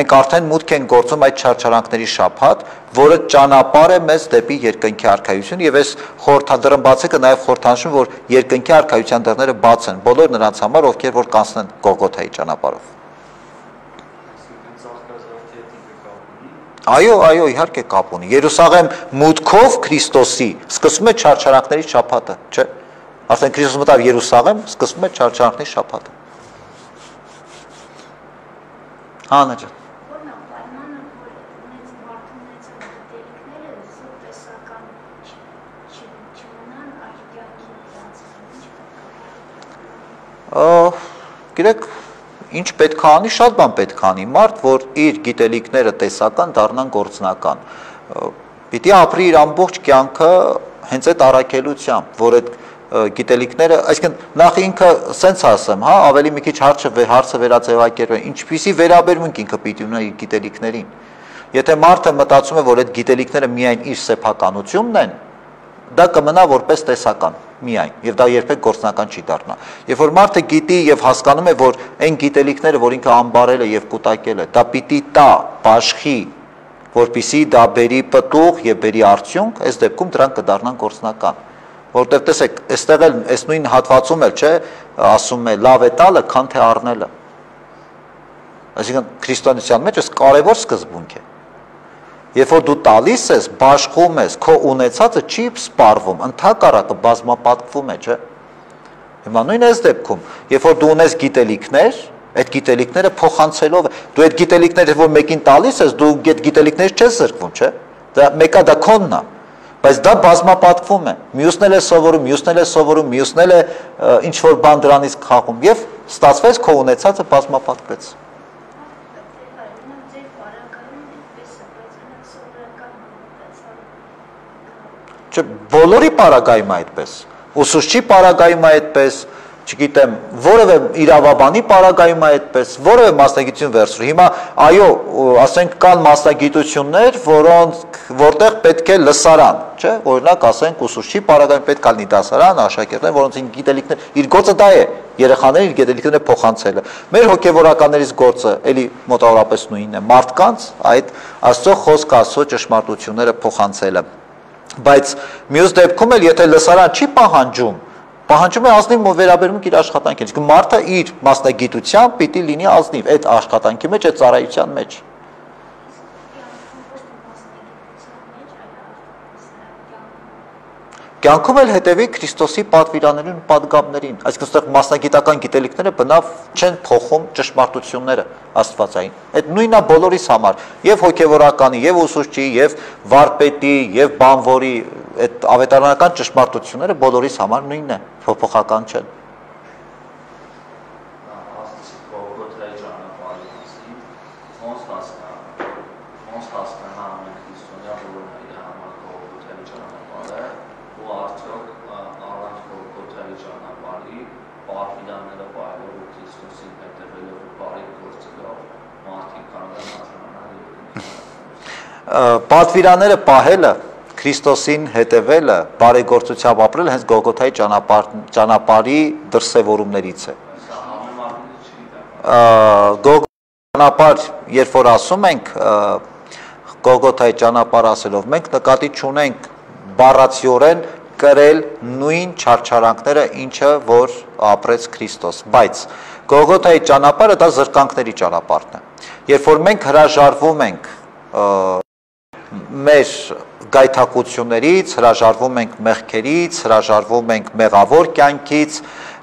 մենք արդեն մուտք ենք գործում այդ չարչարանքների շաբաթ, որը ճանապարհ է մեզ դեպի երկնքի արքայություն եւ այս խորհրդադրմբացիկը նաեւ խորհրդանշում, որ երկնքի արքայության դռները բաց են բոլոր նրանց համար, ովքեր որ կանցնեն Գողգոթայի ճանապարհով։ Այո, իհարկե կապ ունի։ Երուսաղեմ մուտքով Քրիստոսի սկսվում է չարչարանքների շաբաթը, չէ՞։ Արդեն Քրիստոս մտավ Երուսաղեմ, սկսվում է չարչարանքների շաբաթը։ Հանա ջան։ Գիտեք, ինչ պետք է անի, շատ բան պետք է անի, մարդ, որ իր գիտելիքները տեսական դառնան գործնական։ Պիտի ապրի իր ամբողջ կյանքը հենց այդ առաքելությամբ, որ այդ գիտելիքները, այսինքն նախ ինքը սենց ասեմ, հա, ավելի մի քիչ հարցը վերաձևակերպել, ինչպիսի վերաբերմունք ինքը պիտի ունենա իր գիտելիքներին։ Եթե մարդը մտածում է, որ այդ գիտելիքները միայն իր սեփականությունն են, դա կմնա որպես տեսական միայն, եւ դա երբեք գործնական չի դառնա։ Երբ որ մարդը գիտի եւ հասկանում է, որ այն գիտելիքները, որ ինքը ամբարել է եւ կուտակել է, դա պիտի տա բաշխի, որպիսի դա բերի պտուղ եւ բերի արդյունք, այս դեպքում դրանք կդառնան գործնական։ Որտեւ տեսեք, այստեղ էլ այս նույն հատվածում էլ, չէ, ասում է լավ է տալը, քան թե առնելը։ Այսինքն քրիստոնեության մեջ այս կարևոր սկզբունք է։ Երբ որ դու տալիս ես, բաշխում ես, քո ունեցածը չի սպառվում, ընդհակառակը բազմապատկվում է, չէ՞։ Հիմա նույն այս դեպքում, երբ որ դու ունես գիտելիքներ, այդ գիտելիքները փոխանցելով, դու այդ գիտելիքները որ մեկին տալիս ես, դու այդ գիտելիքներից չես զրկվում, չէ՞։ Դա մեկը դա քոնն է, բայց դա բազմապատկվում է։ Մյուսն էլ է սովորում, մյուսն էլ է սովորում, մյուսն էլ է ինչ որ բան դրանից խաղում եւ ստացվեց քո ունեցածը բազմապատկվեց։ Չէ, բոլորի պարագայում է այդպես, ուսուցչի պարագայում է այդպես, չգիտեմ, որևէ իրավաբանի պարագայում է այդպես, որևէ մասնագիտություն վերցրու։ Հիմա այո, ասենք կան մասնագիտություններ, որտեղ պետք է լսարան, չէ, օրինակ ասենք ուսուցչի պարագայում պետք է լինի դասարան, աշակերտներ, որոնց գիտելիքներ, իր գործը դա է, երեխաների իր գիտելիքները փոխանցելը։ Մեր հոգևորականներից գործը էլի մոտավորապես նույնն է, մարդկանց այդ Աստծո խոսքը, Աստծո ճշմարտությունները փոխանցելը։ Բայց մյուս դեպքում էլ եթե լսարան չի պահանջում է ազնիվ վերաբերմունք իր աշխատանքին, իսկ մարդը իր մասնագիտությամբ պիտի լինի ազնիվ այդ աշխատանքի մեջ, այդ ծառայության մեջ։ Կյանքում էլ հետևի Քրիստոսի պատվիրաններին ու պատգամներին, այսինքն այստեղ մասնագիտական գիտելիքները բնավ չեն փոխում ճշմարտությունները աստվածային։ Այդ նույնն է բոլորիս համար, եւ հոգեվորականի, եւ ուսուցչի, եւ վարպետի, եւ բանվորի, այդ ավետարանական ճշմարտությունները բոլորիս համար նույնն է, փոփոխական չեն։ Պատվիրանները պահելը, Քրիստոսին հետևելը, բարեգործությամբ ապրել հենց Գողգոթայի ճանապարհի դրսևորումներից է։ Գողգոթայի ճանապարհ, երբ որ ասում ենք Գողգոթայի ճանապարհ ասելով, մենք նկատի չունենք բառացիորեն կրել նույն չարչարանքները, ինչը որ ապրեց Քրիստոս, բայց Գողգոթայի ճանապարհը դա զրկանքների ճանապարհն է։ Երբ որ մենք հրաժարվում ենք մեր գայթակղություններից, հրաժարվում ենք մեղքերից, հրաժարվում ենք մեղավոր կյանքից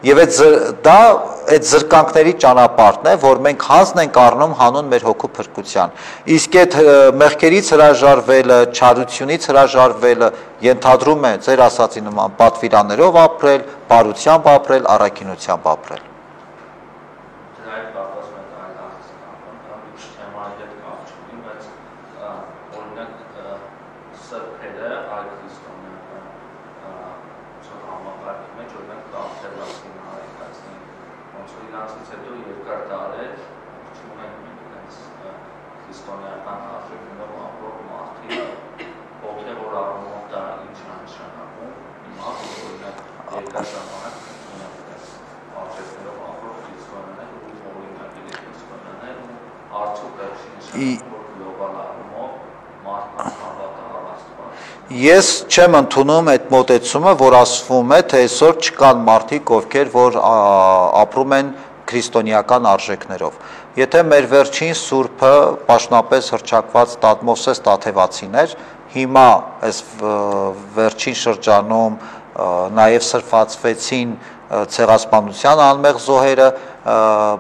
եւ այդ զրկանքների ճանապարհն է, որ մենք հանձն ենք առնում հանուն մեր հոգու փրկության։ Իսկ այդ մեղքերից հրաժարվելը, չարությունից հրաժարվելը ենթադրում է ձեր ասացի նման պատվիրաններով ապրել, բարությամբ ապրել, առաքինությամբ ապրել։ Ես չեմ ընդունում այդ մոտեցումը, որ ասվում է, թե այսօր չկան մարդիկ, ովքեր որ ապրում են քրիստոնեական արժեքներով։ եթե մեր վերջին սուրբը պաշտոնապես հռչակված Մովսես Տաթևացին էր, հիմա այս վերջին շրջանում նաև սրբացվեցին ցեղասպանության անմեղ զոհերը,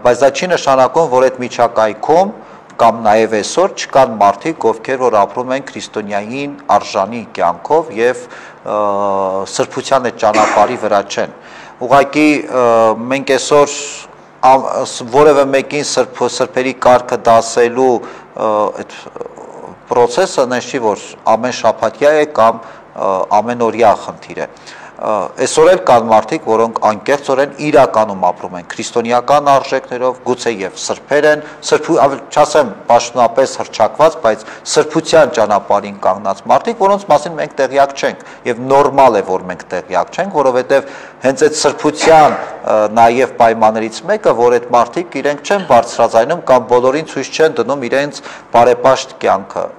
բայց դա չի նշանակում, որ այդ միջակայքում կամ նաև այսօր չկան մարդիկ, ովքեր որ ապրում են քրիստոնյային արժանի կյանքով եւ սրբության այդ ճանապարհի վրա չեն։ Ուղղակի մենք այսօր որևէ մեկին սրբերի կարգը դասելու այդ process-ը նշի, որ ամեն շաբաթյա է կամ ամենօրյա խնդիր է։ Այսօր էլ կան մարդիկ, որոնք անկեղծորեն իրականում ապրում են քրիստոնեական արժեքներով, գուցե եւ սրբեր են, չասեմ պաշտոնապես հռչակված, բայց սրբության ճանապարհին կանգնած մարդիկ, որոնց մասին մենք տեղյակ չենք, եւ նորմալ է, որ մենք տեղյակ չենք, որովհետեւ հենց այդ սրբության նաեւ պայմաններից մեկը, որ այդ մարդիկ իրենք չեն բարձրաձայնում կամ բոլորին ցույց չեն դնում իրենց բարեպաշտ կյանքը։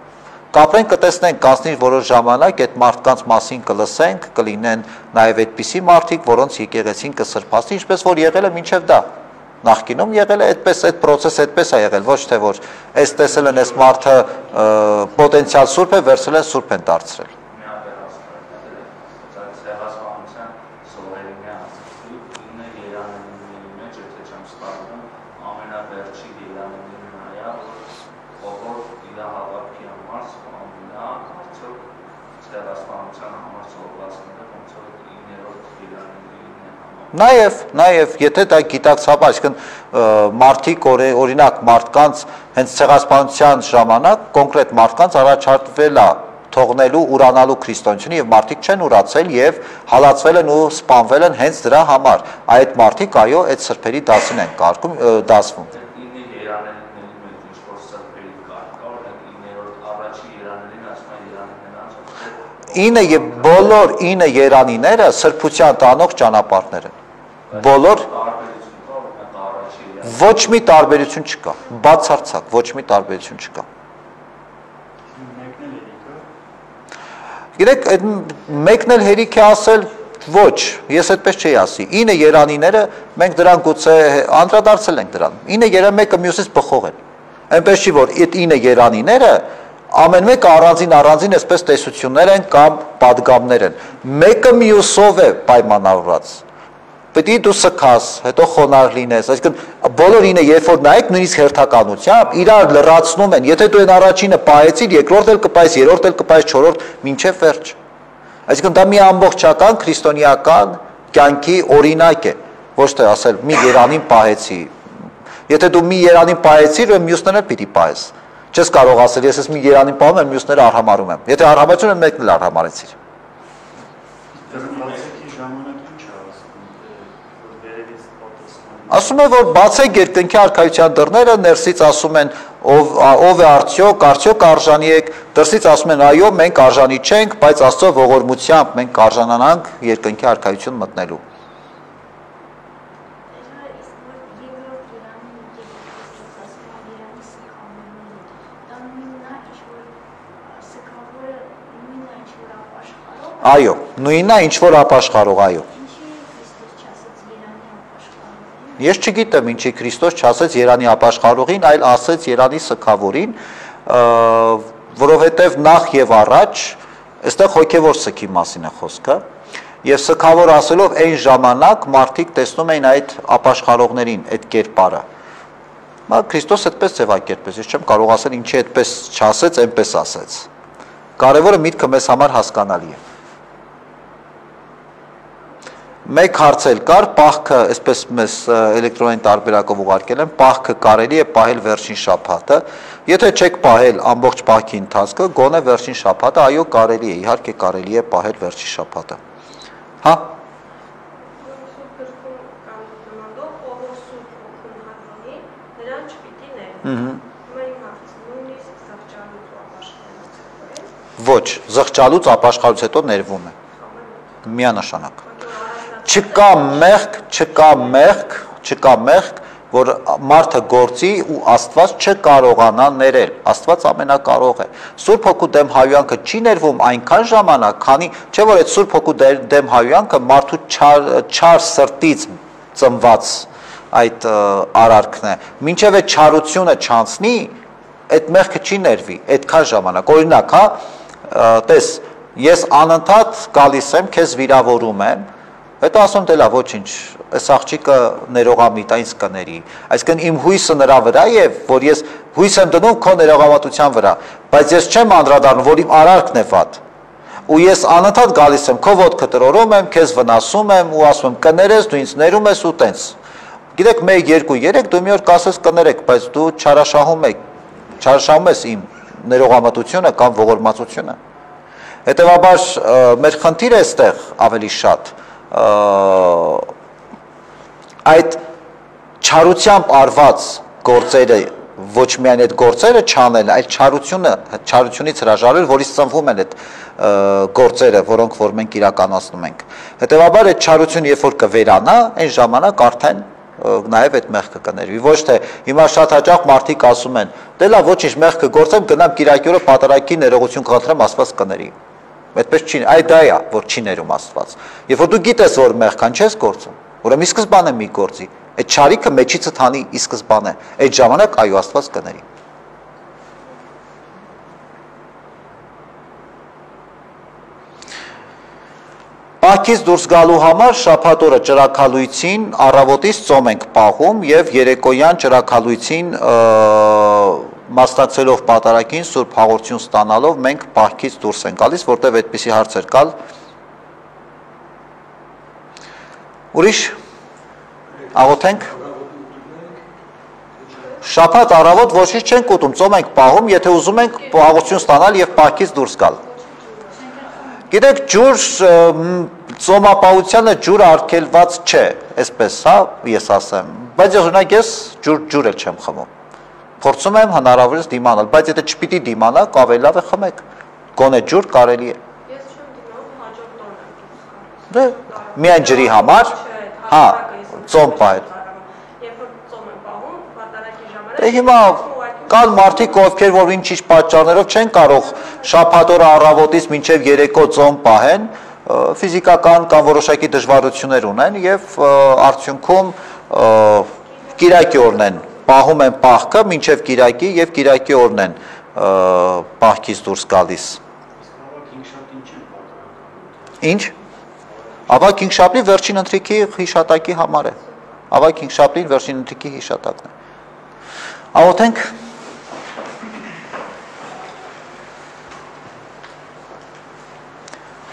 Կապրենք կտեսնենք, կանցնի որոշ ժամանակ այդ մարդկանց մասին կլսենք, կլինեն նաև այդպիսի մարդիկ, որոնց եկեղեցին կսրբացնի, ինչպես որ եղել է մինչև դա։ Նախկինում եղել է այդպես, այդ process այդպես է եղել, ոչ թե որ այս տեսել են այս մարդը պոտենցիալ սուրբ է, վերցել են սուրբ են դարձրել։ Նաև, եթե դա գիտակցաբար, այսինքն մարդիկ օրինակ մարդկանց հենց ցեղասպանության ժամանակ կոնկրետ մարդկանց առաջարկվել է թողնելու ուրանալու քրիստոնեությունը եւ մարդիկ չեն ուրացել եւ հալածվել են ու սպանվել են հենց դրա համար։ Այդ մարդիկ այո, այդ սրբերի դասին են դասվում։ Ինը եւ բոլոր 9 երանիները սրբության տանող ճանապարհներ են։ Բոլոր ոչ մի տարբերություն չկա, բացարձակ ոչ մի տարբերություն չկա։ Գիտեք, այդ մեկն էլ հերիք է ասել ոչ, ես այդպես չի ասի։ 9 երանիները մենք դրան գուցե անդրադարձել ենք դրան։ 9 երան մեկը մյուսից բխող են։ Այնպես չի որ այդ 9 երանիները ամեն մեկը առանձին այսպես տեսություններ են կամ պատգամներ են։ Մեկը մյուսով է պայմանավորված։ Պետք է դու սքաս, հետո խոնարհ լինես, այսինքն բոլոր 9 երբ որ նայեք նույնիսկ հերթականությամբ իրար լրացնում են։ Եթե դու այն առաջինը պահեցիր, երկրորդ էլ կպահես, երրորդ էլ կպահես, չորրորդ, մինչև վերջ։ Այսինքն դա մի ամբողջական քրիստոնեական կյանքի օրինակ է, ոչ թե ասել մի երանին պահեցի։ Եթե դու մի երանին պահեցիր, մյուսները պիտի պահես։ Չես կարող ասել, ես ես մի երանին պահում եմ, մյուսները արհամարում եմ։ Եթե արհամարություն եմ, մեկն էլ արհամարեցիր։ Ասում է, որ բացեք երկնքի արքայության դռները, ներսից ասում են, ով է արդյոք արժանի եք, դրսից ասում են, այո, մենք արժանի չենք, բայց Աստծո ողորմությամբ մենք կարժանանանք երկնքի արքայություն մտնելու։ Այո, նույնն է ինչ որ ապաշխարող, այո։ Ես չգիտեմ ինչի Քրիստոս չասեց Երանի ապաշխարողին, այլ ասեց Երանի սգավորին, որովհետև նախ եւ առաջ այստեղ հոգեվոր սգի մասին է խոսքը, եւ սգավոր ասելով այն ժամանակ մարդիկ տեսնում էին այդ ապաշխարողներին, այդ կերպարը։ Մա Քրիստոս այդպես ձևակերպեց, ես չեմ կարող ասել ինչի այդպես չասեց, այնպես ասեց։ Կարևորը միտքը մեզ համար հասկանալի է։ Մեկ հարց էլ կար, պահքը, այսպես մեզ էլեկտրոնային տարբերակով ուղարկել են, պահքը կարելի է պահել վերջին շաբաթը, եթե չեք պահել ամբողջ պահքի ընթացքը, գոնե վերջին շաբաթը, այո, կարելի է, իհարկե կարելի է պահել վերջին շաբաթը։ Հա։ Ոչ, զղջալուց ապաշխարուց հետո ներվում է։ Միանշանակ։ Չկա մեղք, որ մարդը գործի ու Աստված չկարողանա ներել, Աստված ամենակարող է։ Սուրբ Հոգու դեմ հայհոյանքը չի ներվում այնքան ժամանակ, քանի չէ որ այդ Սուրբ Հոգու դեմ հայհոյանքը մարդու չար սրտից ծնված այդ արարքն է, մինչև այդ չարությունը չանցնի, այդ մեղքը չի ներվի, այդքան ժամանակ։ Օրինակ, հա, տես, ես անընդհատ գալիս եմ, քեզ վիրավորում եմ, հետո ասում դե լավ, ոչինչ, այս աղջիկը ներողամիտ այնց կների։ Այսինքն իմ հույսը նրա վրա է, որ ես հույս եմ դնում քո ներողամտության վրա, բայց ես չեմ անդրադառնում, որ իմ արարքն է վատ։ Ու ես անընդհատ գալիս եմ, քո ոտքը տրորում եմ, քեզ վնասում եմ ու ասում եմ կներես, դու ինձ ներում ես ու տենց։ Գիտեք, 1, 2, 3 դու մի օր կասես կներեք, բայց դու չարաշահում ես իմ ներողամտությունը կամ ողորմածությունը։ Հետևաբար մեր խնդիրը այստեղ ավելի շատ այդ չարությամբ արված գործերը ոչ միայն այդ գործերը չանել, այլ չարությունից հրաժարվել, որից ծնվում են այդ գործերը, որոնք որ մենք իրականացնում ենք։ Հետևաբար այդ չարությունը երբ որ կվերանա, այն ժամանակ արդեն նաև այդ մեղքը կներվի։ Ոչ թե հիմա շատ հաճախ մարդիկ ասում են, դե լավ, ոչինչ, մեղքը գործեմ, գնամ Կիրակի օրը պատարագի ներողություն կխնդրեմ, Աստված կների։ Այդպես չի, այ դա է, որ չի ներում Աստված։ Երբ որ դու գիտես, որ մեղքան չես գործում, ուրեմն ի սկզբանե մի գործի, այդ չարիքը մեջիցդ հանի ի սկզբանե, այդ ժամանակ այո Աստված կների։ Պահքից դուրս գալու համար շաբաթ օրը ճրագալույցին առավոտից ծոմ ենք պահում եւ երեկոյան ճրագալույցին մասնակցելով պատարագին Սուրբ հաղորդություն ստանալով մենք պահքից դուրս ենք գալիս, որտեղ այդպիսի հարցեր կալ։ Ուրիշ աղոթենք։ Շաբաթ առավոտ ոչինչ չենք ուտում, ծոմ ենք պահում, եթե ուզում ենք հաղորդություն ստանալ եւ պահքից դուրս գալ։ Գիտեք, ջուր ծոմապահությանը ջուր արգելված չէ, այսպես, հա, ես ասեմ, բայց օրինակ ես ջուր էլ չեմ խմում։ Փորձում եմ հնարավորինս դիմանալ, բայց եթե չպիտի դիմանալ, ավելի լավ է խմեք։ Գոնե ջուր կարելի է։ Ես չեմ դիմանում, հաջորդ օրն եմ դուրս գալիս։ Դե, միայն ջրի համար, հա, ծոմ պահել։ Երբ որ ծոմ եմ պահում, պատարագի ժամանակ։ Դե հիմա կան մարդիկ, ովքեր որ ինչ-ինչ պատճառներով չեն կարող շաբաթ օրը առավոտից մինչև երեկո ծոմ պահեն, ֆիզիկական կամ որոշակի դժվարություններ ունեն եւ արդյունքում Կիրակի օրն են պահում են պահքը մինչև Կիրակի եւ Կիրակի օրն են պահքից դուրս գալիս։ Ինչ? Ավակ ինքշաբթի վերջին ընթրիքի հիշատակի համար է։ Ավակ ինքշաբթին վերջին ընթրիքի հիշատակն է։ Աղոթենք։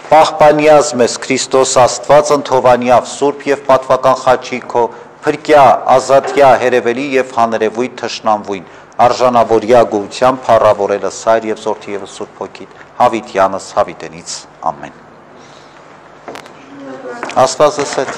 Պահպանյազ մեզ Քրիստոս Աստված ընթովանյավ Սուրբ եւ պատվական խաչի քո փրկյա ազատյա հերևելի եւ հանրևույթ թշնամվույն արժանավորյա գոհությամբ փառավորելս Հայր եւ Որդի եւ Սուրբ Հոգիդ հավիտյանս հավիտենից ամեն Աստված ասեց